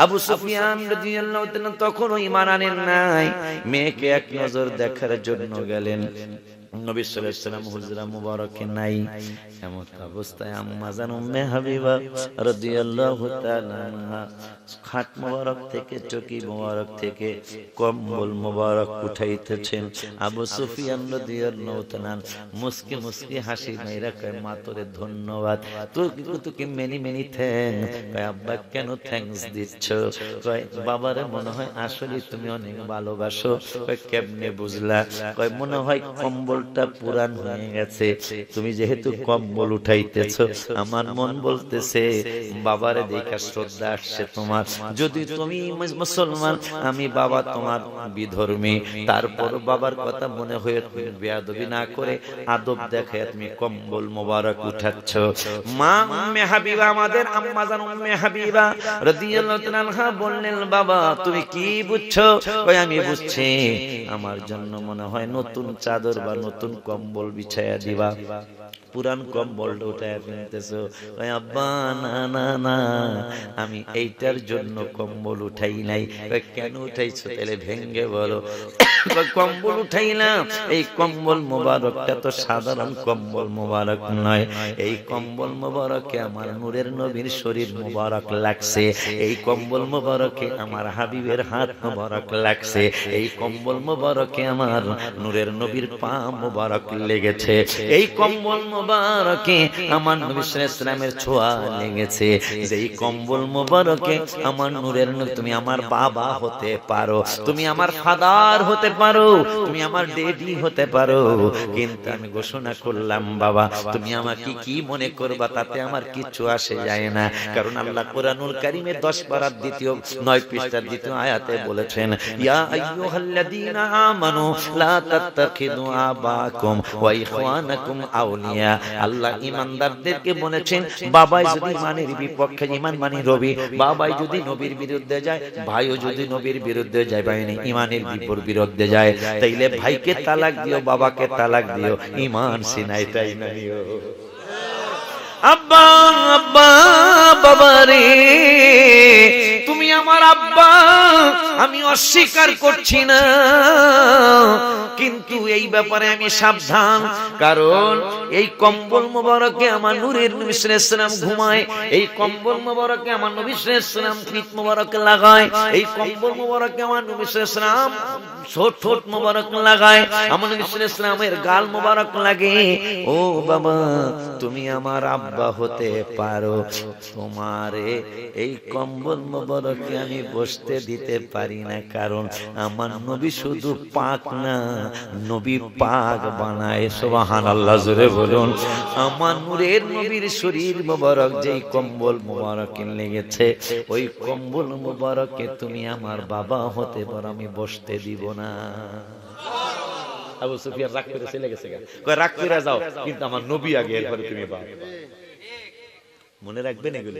আবু সুফিয়ান রাদিয়াল্লাহু তাআলা তখনও ঈমান আনেন নাই, মেয়েকে এক নজর দেখার জন্য গেলেন। নবী সাল্লাল্লাহু আলাইহি ওয়াসাল্লাম হুজরা মুবারকে নাই, এমন অবস্থায় আম্মা জান উম্মে হাবিবা রাদিয়াল্লাহু তাআলা আনহা খাট মুবারক থেকে, চকি মুবারক থেকে কম্বল মুবারক উঠাইতেছেন। আবু সুফিয়ান রাদিয়াল্লাহু তাআলা মুস্কি মুস্কি হাসি মাইরা কয়, মা তোরে ধন্যবাদ, তোকে মেনি থ্যাঙ্কস। কয় আব্বা কেন থ্যাঙ্কস দিচ্ছ? কয় বাবারে মনে হয় আসলে তুমি অনেক ভালোবাসো। কয় কেমনে বুঝলা? কয় মনে হয় কম্বলটা পুরান হয়ে গেছে, তুমি যেহেতু কম্বল উঠাইতেছো, আমার মন বলতেছে বাবারে দেখা শ্রদ্ধা আসছে তোমার, যদি তুমি মুসলমান, আমি বাবা তোমার বিধর্মী, তারপর বাবার কথা মনে হয়ে তুমি বেয়াদবি না করে আদব দেখায় তুমি কম্বল মোবারক উঠাচ্ছ। মা উম্মে হাবিবা, আমাদের আম্মা জান উম্মে হাবিবা রাদিয়াল্লাহু তাআলা আনহা বললেন, বাবা তুমি কি বুঝছো? কই আমি বুঝছি, আমার জন্য মনে হয় নতুন চাদর বা নতুন কম্বল বিছায়া দিবা, পুরান কম্বলটা উঠায় ফেলতেছো। আব্বা না না না, আমি এইটার জন্য কম্বল উঠাই নাই। কেন উঠাইছো তাহলে ভেঙ্গে বলো। কম্বল উঠাইলাম, এই কম্বল মোবারকটা তো সাধারণ কম্বল মোবারক নয়, এই কম্বল মোবারকে আমার নূরের নবীর শরীর মোবারক লাগছে, এই কম্বল মোবারকে আমার হাবিবের হাত মোবারক লাগছে, এই কম্বল মোবারকে আমার নূরের নবীর পা মোবারক লেগেছে, এই কম্বল মোবারকে আমার নবী সাল্লাল্লাহু আলাইহি ওয়াসাল্লামের ছোঁয়া লেগেছে, যেই কম্বল মোবারকে আমার নূরের নবী, তুমি আমার বাবা হতে পারো, তুমি আমার ফাদার হতে পারো, তুমি আমার ডেডি হতে পারো, কিন্তু আমি ঘোষণা করলাম বাবা তুমি আমাকে কি মনে করবা তাতে আমার কিছু আসে যায় না। কারণ আল্লাহ কোরআনুল কারীমের 10 পারার 9 পৃষ্ঠার 2 আয়াতে বলেছেন, ইয়া আইয়ুহাল্লাযীনা আমানু লা তাত্তাখিযু আবাকুম ওয়া ইখওয়ানাকুম আউলিয়া। আল্লাহ ঈমানদারদেরকে বলেছেন বাবাই যদি ইমানের বিপক্ষে, ঈমান মানে রবি, বাবাই যদি নবীর বিরুদ্ধে যায়, ভাইও যদি নবীর বিরুদ্ধে যায়, ভাই ঈমানের বিরুদ্ধে যায়, তাইলে ভাইকে তালাক দিও, বাবাকে তালাক দিও, ঈমান সিনাইটাই নাইও। আব্বা আব্বা বাবা রে, তুমি আমার আব্বা, আমি অস্বীকার করছি না, কিন্তু এই ব্যাপারে আমি সাবধান। কারণ এই কম্বল মোবারকে আমার নূরের নবী সাল্লাল্লাহু আলাইহি ওয়াসাল্লাম ঘুমায়, এই কম্বল মোবারকে আমার নবী সাল্লাল্লাহু আলাইহি ওয়াসাল্লাম ফিট মোবারক লাগায়, এই কম্বল মোবারকে আমার নবী সাল্লাল্লাহু আলাইহি ওয়াসাল্লাম ঠোঁট মোবারক লাগায়, আমার নবী সাল্লাল্লাহু আলাইহি ওয়াসাল্লামের গাল মোবারক লাগে। ও বাবা তুমি আমার আব্বা হতে পারো, তোমারে এই কম্বল মোবারকে আমি বসতে দিতে পারি না, কারণ আমার নবী শুধু পাক না, নবী পাক বানায়। সুবহানাল্লাহ, জোরে বলুন। আমার নূরের নবীর শরীর মোবারক যেই কম্বল মোবারক লেগেছে, ওই কম্বল মোবারকে তুমি আমার বাবা হতে পারো, আমি বসতে দিব না। আবু সুফিয়ান রাগ করে চলে গেছে, কয় রাগ করে যাও, কিন্তু আমার নবী আগে, এরপরে তুমি বাবা। মনে রাখবেন এগুলো,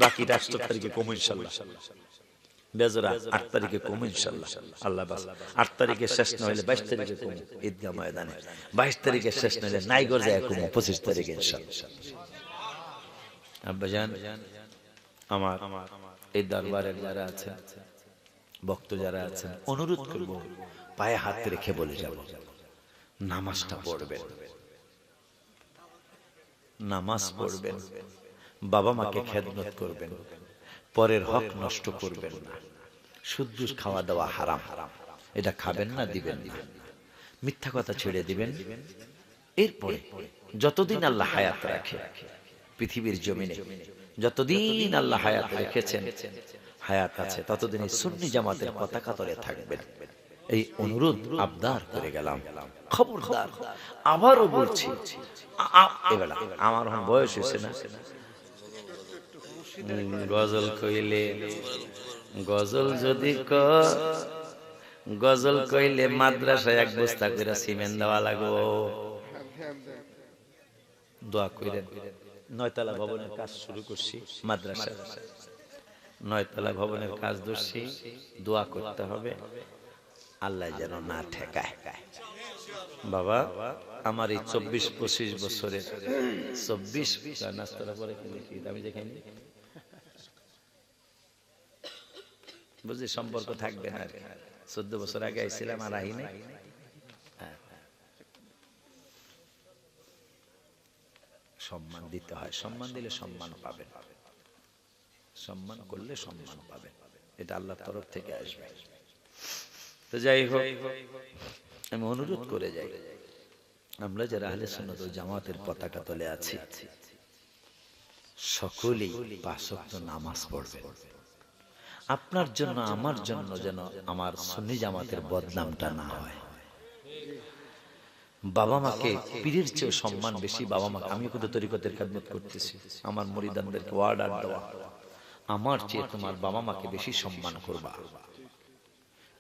বাকি 8 তারিখে কম ইনশাআল্লাহ, বেজরা 8 তারিখে কম ইনশাআল্লাহ, আল্লাহ বাস। 8 তারিখে শেষ না হইলে 22 তারিখে কম ঈদগাহ ময়দানে, 22 তারিখে শেষ না হইলে নাইগর যায় কম 25 তারিখে ইনশাআল্লাহ। আব্বাজান আমার এই দরবারে যারা আছে, ভক্ত যারা আছেন, অনুরোধ করব পায়ে হাত রেখে বলে যাব, নামাজটা পড়বেন, নামাজ পড়বেন, বাবা মাকে খেদমত করবেন, পরের হক নষ্ট করবেন না। শুদ্ধ খাওয়া দাওয়া হারাম, এটা খাবেন না, দিবেন না। মিথ্যা কথা ছেড়ে দিবেন। এরপরে যতদিন আল্লাহ হায়াত রাখে পৃথিবীর জমিনে, যতদিন আল্লাহ হায়াত রেখেছেন, হায়াত আছে, ততদিন সুন্নি জামাতের পতাকা তলে থাকবেন। এই অনুরোধ আবদার করে গেলাম। খবরদার আবারও বলছি, এবেলা আমার বয়স হয়েছে না, গজল কইলে, গজল যদি গজল কইলে মাদ্রাসায় 1 বস্তা করে সিমেন্ট দেওয়া লাগবো। দোয়া কইরেন। 9 তলা ভবনের কাজ শুরু করছি, মাদ্রাসা 9 তলা ভবনের কাজ ধরছি, দোয়া করতে হবে আল্লাহ যেন না ঠেকায়। বাবা আমার এই 24-25 বছরের 24 নাস্তার পরে আমি দেখাইনি, বুঝলি সম্পর্ক থাকবে না। 14 বছর আগে আইছিলাম আর আহি নাই। সম্মান দিতে হয়, সম্মান দিলে সম্মান পাবেন, সম্মান করলে সম্মান পাবেন, এটা আল্লাহর তরফ থেকে আসবে। তো যাই হোক, আমি অনুরোধ করে যাই, আমরা যারা আহলে সুন্নাত ওয়াল জামাতের পতাকা তলে আছি, সকলেই 5 ওয়াক্ত নামাজ পড়বেন। আপনার জন্য আমার জন্য যেন আমার সুন্নি জামাতের বদনামটা না হয়। বাবা মাকে পীরের চেয়ে সম্মান বেশি। বাবা মাকে, আমি কিন্তু তরিকতের খেদমত করতেছি, আমার মুরিদানদেরকে অর্ডার দেওয়া, আমার চেয়ে তোমার বাবা মাকে বেশি সম্মান করবা।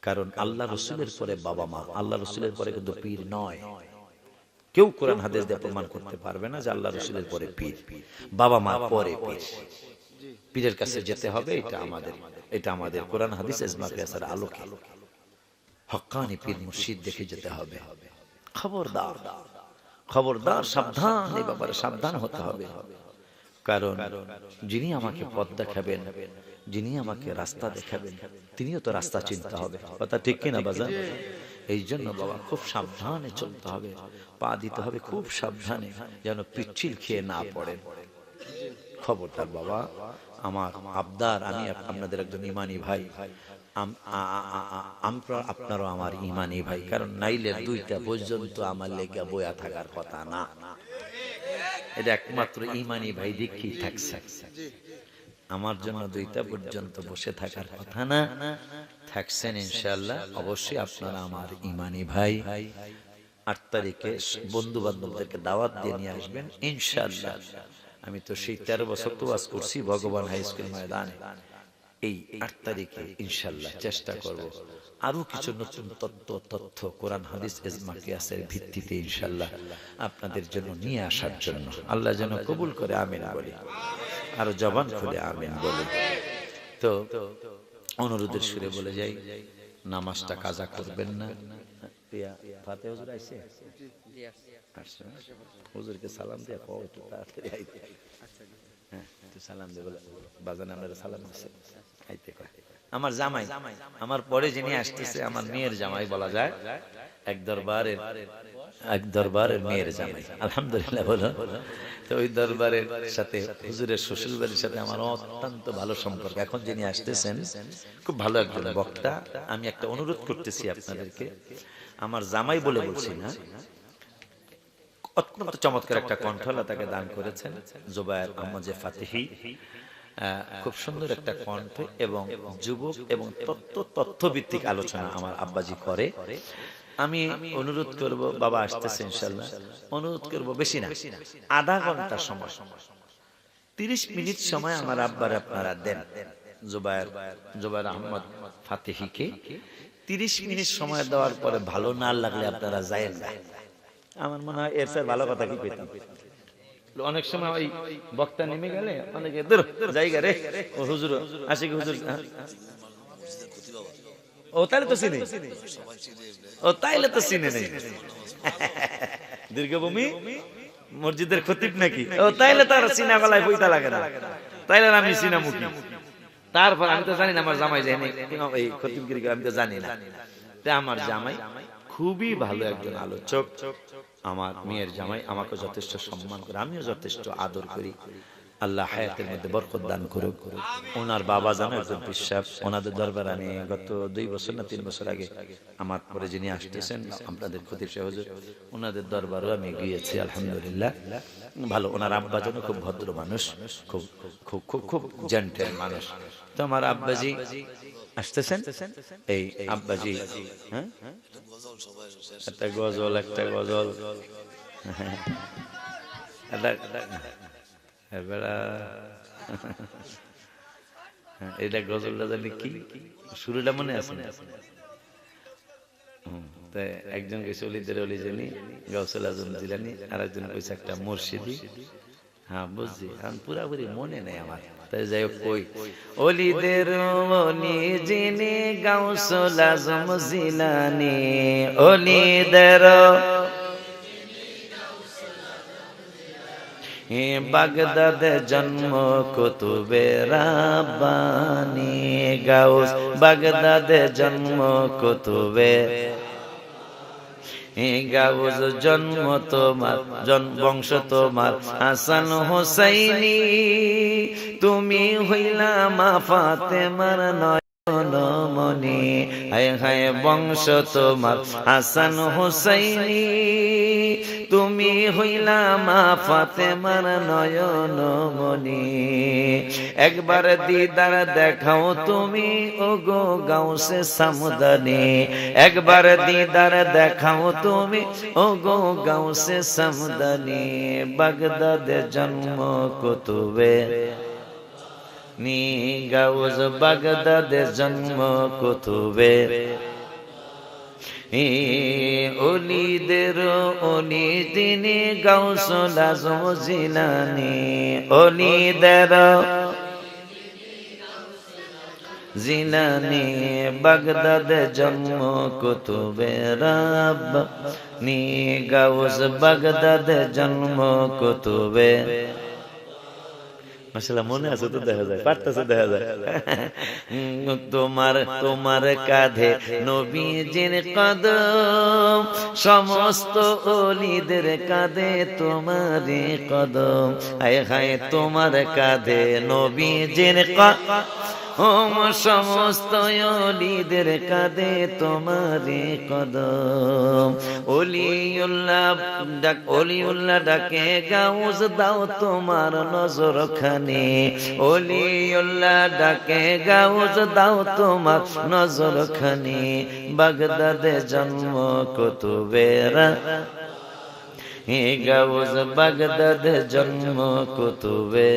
কারণ আল্লাহ রসুলের পরে বাবা মা, আল্লাহ রসুলের পরে কিন্তু পীর নয়। কেউ কোরআন হাদিস দিয়ে প্রমাণ করতে পারবে না যে আল্লাহ রসুলের পরে পীর, বাবা মা পরে পীর। পীরের কাছে যেতে হবে, এটা আমাদের কোরআন হাদিস ইজমা কিয়াসের আলোকে হক্কানি পীর মুর্শিদ দেখে যেতে হবে। খবরদার, খবরদার, সাবধান, এই ব্যাপারে সাবধান হতে হবে। কারণ যিনি আমাকে পথ দেখাবেন, যিনি আমাকে রাস্তা দেখাবেন, তিনিও তো রাস্তা চিনতে হবে। কথা ঠিক কিনা বাজান? এই জন্য বাবা খুব সাবধানে চলতে হবে, পা দিতে হবে খুব সাবধানে, যেন পিচ্ছিল খেয়ে না পড়েন। খবরদার বাবা, আমার আবদার, আমি আপনাদের একজন ইমানি ভাই, আপনারও আমার ইমানি ভাই। কারণ নাইলে 2টা পর্যন্ত আমার লেগে বয়া থাকার কথা না, এটা একমাত্র ইমানি ভাই দেখেই থাকছে। আমার জন্য 2টা পর্যন্ত বসে থাকার কথা না, থাকছেন ইনশাআল্লাহ। অবশ্যই আপনারা আমার ইমানি ভাই, 8 তারিখে বন্ধু বান্ধবদেরকে দাওয়াত দিয়ে নিয়ে আসবেন ইনশাআল্লাহ। আমি তো সেই 13 বছর তো ওয়াজ করছি ভগবান হাই স্কুল ময়দানে। এই 8 তারিখে ইনশাআল্লাহ চেষ্টা করব আরো কিছু নতুন তথ্য কোরআন হাদিস ইজমা কিয়াসের ভিত্তিতে ইনশাআল্লাহ আপনাদের জন্য নিয়ে আসার জন্য। আল্লাহ যেন কবুল করে, আমিন বলি, আরো জবান খুলে আমিন বলি। তো অনুরোধের সুরে বলে যাই, নামাজটা কাজা করবেন না। ফাতে হুজুর আইছে, হুজুরকে সালাম দিয়ে কও একটু তাড়াতাড়ি আইতে। হ্যাঁ, একটু সালাম দিয়ে বলে বাজান আমরা সালাম দিছে আইতে কয়। আমার জামাই, আমার পরে যিনি আসতেছে আমার মেয়ের জামাই বলা যায়, এক দরবারের মেয়ের জামাই, আলহামদুলিল্লাহ বলো। তো ওই দরবারের সাথে হুজুরের শ্বশুর বাড়ির সাথে আমার অত্যন্ত ভালো সম্পর্ক। এখন যিনি আসতেছেন খুব ভালো একজন বক্তা। আমি একটা অনুরোধ করতেছি আপনাদেরকে, আমার জামাই বলে বলছি না, অত্যন্ত চমৎকার একটা কণ্ঠ আল্লাহ তাকে দান করেছেন, জুবায়ের আহমদ ফাতিহি। খুব সুন্দর একটা কণ্ঠ এবং যুবক এবং তথ্যভিত্তিক আলোচনা আমার আব্বাজি করে। আমি অনুরোধ করব, বাবা আসতেছে ইনশাআল্লাহ, অনুরোধ করব বেশি না, আধা ঘন্টা সময়, 30 মিনিট সময় আমার আব্বার আপনারা দেন জুবায়ের আহমদ ফাতিহিকে। 30 মিনিট সময় দেওয়ার পরে ভালো না লাগলে আপনারা যায়েন না। আমার মনে হয় এর স্যার ভালো কথা কি পেতাম। অনেক সময় ওই বক্তা নেমে গেলে অনেকে দূর জায়গা রে, ও হুজুর আসে কি হুজুর, ও তাইলে তো চিনি, ও তাইলে তো চিনে নেই, দীর্ঘভূমি মসজিদের খতিব নাকি, ও তাইলে তার চিনা গলায় বইতা লাগে না, তাইলে আমি চিনা মুখী। তারপর আমি তো জানি না আমার জামাই যায়নি এই খতিবগিরি, আমি তো জানি না। আমার জামাই খুবই ভালো একজন আলোচক। আমার মেয়ের জামাই আমাকে যথেষ্ট সম্মান করে, আমিও যথেষ্ট আদর করি। আল্লাহ হায়াতের মধ্যে বরকত দান করুক। ওনার বাবা জানো একজন বিশ্বাস, ওনাদের দরবারে আমি গত 2 বছর না 3 বছর আগে আমার পরে যিনি আসতেছেন আপনাদের খতিব সাহেব হুজুর, ওনাদের দরবারেও আমি গিয়েছি, আলহামদুলিল্লাহ ভালো। ওনার আব্বা জানো খুব ভদ্র মানুষ, খুব খুব খুব খুব জেন্টেল মানুষ। তো আমার আব্বাজি আসতেছেন, এই আব্বাজি, হ্যাঁ একটা গজল এটা গজলটা জানি কি শুরুটা মনে আছে না? একজন কইছে অলিদের অলি জানি গাউসুল আজম জিলানী, আর একজন কইছে একটা মুর্শিদি। হ্যাঁ বুঝছি, এখন পুরাপুরি মনে নেই আমার। তাই যাই হোক, কই অলিদের অলি যিনি গাউসুল আজম জিলানী, অলিদের বাগদাদে জন্ম কুতুবে রাব্বানি, গাউস বাগদাদে জন্ম কুতুবে, গাউস জন্ম তোমার বংশ তোমার হাসান হোসাইনি, তুমি হইলা মা ফাতেমার নয়নমণি, হায় হায় বংশ তোমার হাসান হোসাইনি, তুমি হইলা মা ফাতেমার নয়নমণি, একবার দিদার দেখাও তুমি ওগো গাউসে সামদানি, একবার দিদার দেখাও তুমি ওগো গাউসে সামদানি, বাগদাদে জন্ম কুতুবে নি, গাউস বাগদাদে জন্ম কুতুবে, অলিদের অলি তিনি গাউসুল আজম জিলানী, অলিদের জিলানী, বাগদাদে জন্ম কুতুবে রাব্বানি, গাউস বাগদাদে জন্ম কুতুবে। মাশাআল্লাহ মনে আছে তো, দেখা যায় পারতেছে, দেখা যায়। তোমার কাঁধে নবীজির কদম, সমস্ত ওলিদের কাঁধে তোমারই কদম, হায় হায় তোমার কাঁধে নবীজির সমস্ত অলিদের কাঁদে তোমারে কদম। অলিউল্লাহ ডাকে গাউজ দাও তোমার নজর খানে, অলিউল্লাহ ডাকে গাউজ দাও তোমার নজর খানে। বাগদাদে জন্ম কুতুবেরা, হে গাউজ বাগদাদে জন্ম কুতুবে।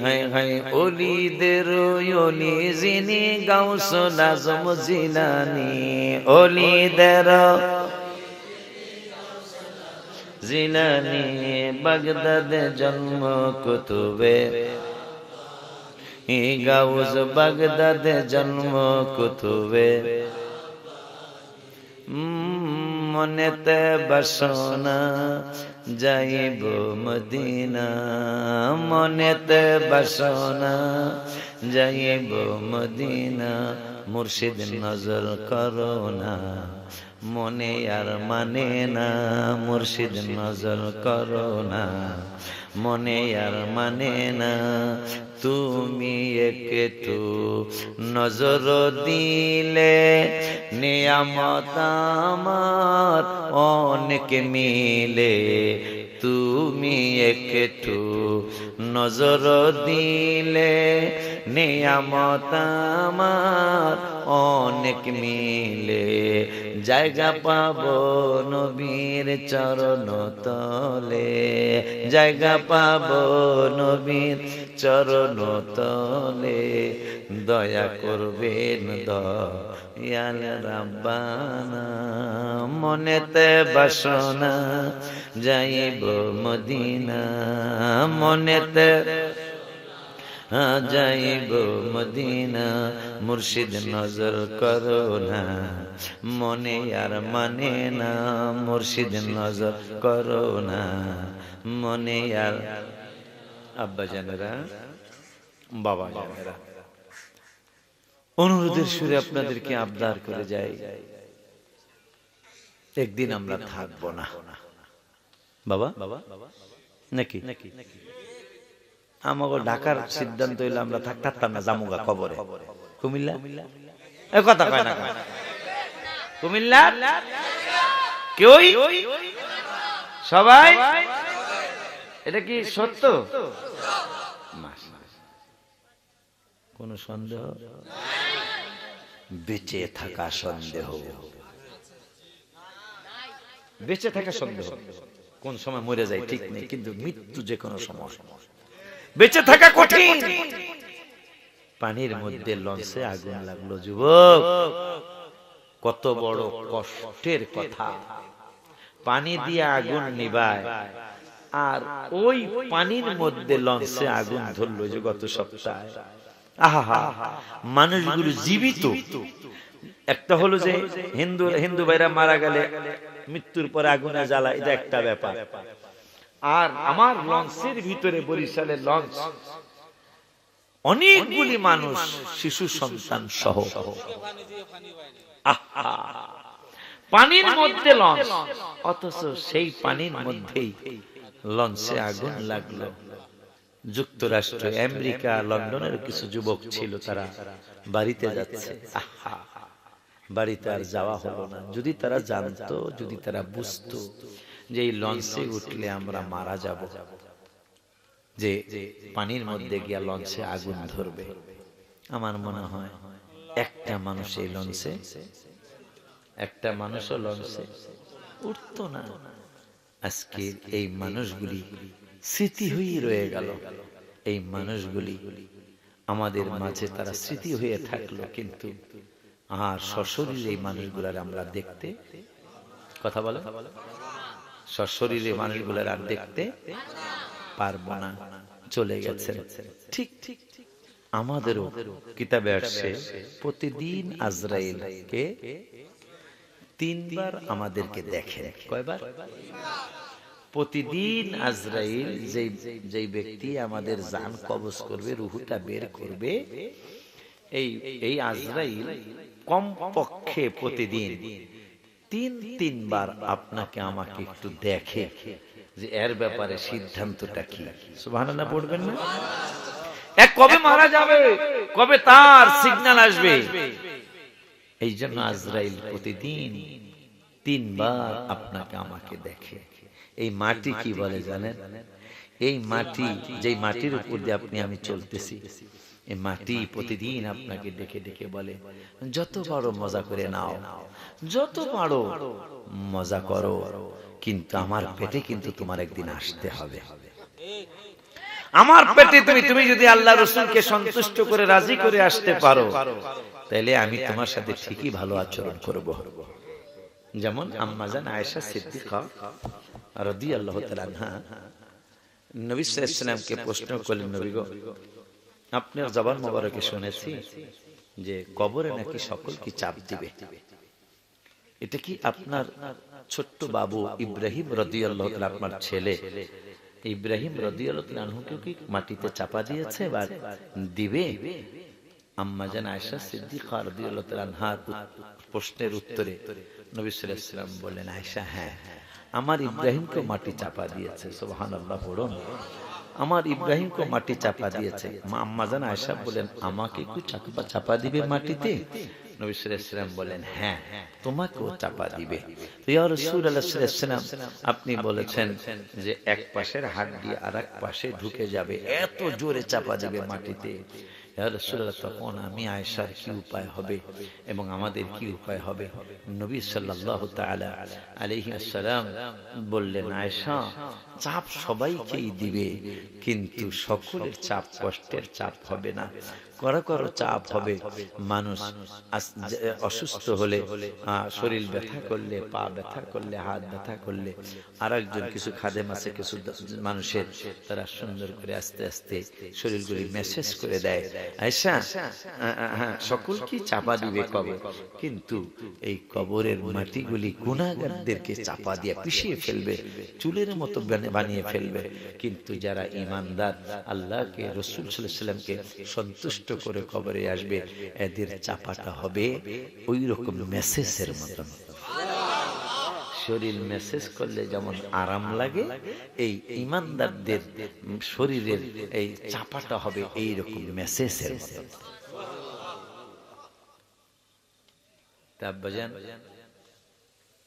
হায় হায় অলিদের অলি যিনি গাউসুল আজম জিলানী, অলিদের জিলানী বাগদাদে জন্ম কুতুবে। গাউস বাগদাদে জন্ম কুতুবে। মনেতে বাসনা যাইব মদিনা, মনেতে বাসনা যাইব মদিনা। মুর্শিদ নজর করো না মনে আর মানে না, মুর্শিদ নজর করো না মনে আর মানে না। তুমি একটু নজর দিলে নিয়ামত আমার অনেক মিলে, তুমি একটু নজর দিলে নিয়ামত আমার অনেক মিলে। জায়গা পাবো নবীর চরণ তলে, জায়গা পাবো নবীর চরণ তলে। দয়া করবেন দয়াল রাব্বানা, মনেতে বাসনা যাইব মদিনা, মনেতে যাইব মদিনা। মুর্শিদ নজর করো না মনে আর মানে না, মুর্শিদ নজর করো না মনে আর। আব্বা জানেরা, বাবা জানেরা, অনুরোধের সুরে আপনাদেরকে আবদার করে যাই, একদিন আমরা থাকবো না বাবা নাকি? আমাকে ঢাকার সিদ্ধান্ত হইলে আমরা থাকতাম না, জামুগা কবরে কুমিল্লা। এ কথা কয় না কুমিল্লা কেউই সবাই, এটা কি সত্য? কোন সন্দেহ? বেঁচে থাকা সন্দেহ, বেঁচে থাকা সন্দেহ। কোন সময় মরে যায় ঠিক নেই, কিন্তু মৃত্যু যে কোনো সময়। বেঁচে থাকা কঠিন। পানির মধ্যে লঞ্চে আগুন লাগলো যুবক, কত বড় কষ্টের কথা। পানি দিয়ে আগুন নিভায়, আর ওই পানির মধ্যে লঞ্চে আগুন ধরলো যে গত সপ্তাহে। আহা, মানুষগুলো জীবিত। একটা হলো যে হিন্দু ভাইরা মারা গেলে মৃত্যুর পরে আগুনে জ্বালা, এটা একটা ব্যাপার। আর আমার লঞ্চের ভিতরে, বরিশালের লঞ্চ, অনেকগুলি মানুষ, শিশু সন্তান সহ, পানির মধ্যে লঞ্চ, অথচ সেই পানির মধ্যেই লঞ্চে আগুন লাগলো। যুক্তরাষ্ট্র, আমেরিকা, লন্ডনের কিছু যুবক ছিল, তারা বাড়িতে যাচ্ছে। বাড়িতে আর যাওয়া হলো না। যদি তারা জানতো, যদি তারা বুঝতো যে এই লঞ্চে উঠলে আমরা মারা যাব, যে পানির মধ্যে গিয়া লঞ্চে আগুন ধরবে, আমার মনে হয় একটা মানুষ এই লঞ্চে, একটা মানুষও লঞ্চে উঠতো না। আজকে এই মানুষগুলি স্মৃতি হয়ে রয়ে গেল। এই মানুষগুলি আমাদের মাঝে তারা স্মৃতি হয়ে থাকলো, কিন্তু আর সশরীরে এই মানুষগুলার আমরা দেখতে, কথা বলে, সশরীরে মানুষগুলার আর দেখতে পারবো না, চলে গেছে। ঠিক ঠিক আমাদেরও কিতাবে আসছে, প্রতিদিন আজরাইলকে 3 বার আমাদেরকে দেখে। কয়বার? প্রতিদিন আজরাইল, যেই ব্যক্তি আমাদের জান কবজ করবে, রুহুটা বের করবে, এই আজরাইল কমপক্ষে প্রতিদিন 3 বার আপনাকে আমাকে একটু দেখে, যে এর ব্যাপারে সিদ্ধান্তটা কি। সুবহানাল্লাহ পড়বেন না? এক কবে মারা যাবে, কবে তার সিগন্যাল আসবে। এই জন্য আজরাইল প্রতিদিন 3 বার আপনাকে আমাকে দেখে। এই মাটি কি বলে জানেন? এই মাটি, যেই মাটির উপর দিয়ে আপনি আমি চলতেছি, এই মাটি প্রতিদিন আপনাকে ডেকে ডেকে বলে, যত পারো মজা করে নাও, যত পারো মজা করো, কিন্তু আমার পেটে কিন্তু তোমার একদিন আসতে হবে। আমার পেটে তুমি যদি আল্লাহ রাসূলকে সন্তুষ্ট করে রাজি করে আসতে পারো, তাহলে আমি তোমার সাথে ঠিকই ভালো আচরণ করব। যেমন আম্মা জান আয়েশা সিদ্দিকা রাদিয়াল্লাহু তাআলা আনহা নবী সাল্লাল্লাহু আলাইহি ওয়াসাল্লামকে প্রশ্ন করলেন, নবী গো, আপনার জবান মোবারকে শুনেছি যে কবরে নাকি সকলকে চাপ দিবে, এটা কি আপনার ছোট্ট বাবু ইব্রাহিম রাদিয়াল্লাহু তাআলা, আপনার ছেলে ইব্রাহিম রাদিয়াল্লাহু তাআলা আনহুকে কি মাটিতে চাপা দিয়েছে বা দিবে? আম্মা জান আয়েশা সিদ্দিকা রাদিয়াল্লাহু তাআলা আনহার প্রশ্নের উত্তরে নবী সাল্লাল্লাহু আলাইহি ওয়াসাল্লাম বললেন, আয়েশা, হ্যাঁ, আমার ইব্রাহিমকে মাটি চাপা দিয়েছে। সুবহানাল্লাহ পড়ুন, আমার ইব্রাহিমকে মাটি চাপা দিয়েছে। আম্মা জান আয়েশা বলেন, আমাকে কি চাপা দিবে মাটিতে? নবী সাল্লাল্লাহু আলাইহি ওয়াসাল্লাম বলেন, হ্যাঁ, তোমাকেও চাপা দিবে। তো ইয়া রাসূলুল্লাহ সাল্লাল্লাহু আলাইহি ওয়াসাল্লাম, আপনি বলেছেন যে এক পাশের হাড় আরেক পাশে ঢুকে যাবে, এত জোরে চাপা দিবে মাটিতে। ইয়া রাসূলুল্লাহ, তখন আমি আয়েশার কি উপায় হবে এবং আমাদের কি উপায় হবে? নবী সাল্লাল্লাহু তাআলা আলাইহি ওয়াসাল্লাম বললেন, আয়েশা, চাপ সবাইকেই দিবে, কিন্তু সকলের চাপ কষ্টের চাপ হবে না, করো করো চাপ হবে। মানুষ অসুস্থ হলে, শরীর ব্যথা করলে, পা ব্যথা করলে, হাত ব্যথা করলে, আর একজন কিছু খাদেম আছে, কিছু মানুষের, তারা সুন্দর করে আস্তে আস্তে শরীরগুলি মেসেজ করে দেয়, আয়েশা, সকলকে চাপা দিবে কবর, কিন্তু এই কবরের মাটিগুলি গুনাহগারদেরকে চাপা দিয়ে পিষিয়ে ফেলবে, চুলের মতো বানিয়ে ফেলবে। কিন্তু যারা ঈমানদার, আল্লাহকে, রাসূল সাল্লাল্লাহু আলাইহি ওয়াসাল্লামকে সন্তুষ্ট করে কবরে আসবে, এদের চাপাটা হবে ওই রকম মেসেজের মতন। শরীর মেসেজ করলে যেমন আরাম লাগে, এই ঈমানদারদের শরীরের এই চাপাটা হবে এই রকম মেসেজের মতন। তাব্বাজান,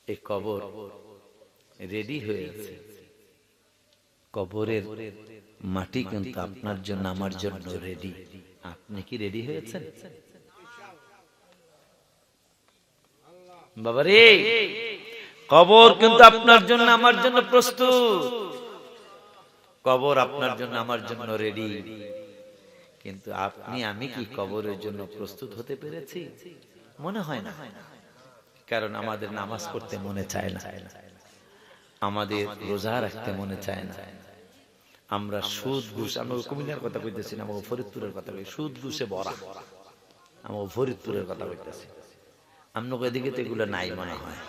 এই কবর রেডি হয়ে আছে। কবরের মাটি কিন্তু আপনার জন্য আমার জন্য রেডি। আপনি কি রেডি হয়েছেন? বাবারে, কবর কিন্তু আপনার জন্য আমার জন্য প্রস্তুত। কবর আপনার জন্য আমার জন্য রেডি, কিন্তু আপনি আমি কি কবরের জন্য প্রস্তুত হতে পেরেছি? মনে হয় না। কারণ আমাদের নামাজ পড়তে মনে চায় না, আমাদের রোজা রাখতে মনে চায় না, আমরা সুদ ঘুষ, আমরা কুমিল্লার কথা কইতেছি না, আমরা ফরিদপুরের কথা কই, সুদ ঘুষে ভরা, আমরা ফরিদপুরের কথা কইতেছি। আমরা এদিকে তো এগুলো নাই মনে হয়।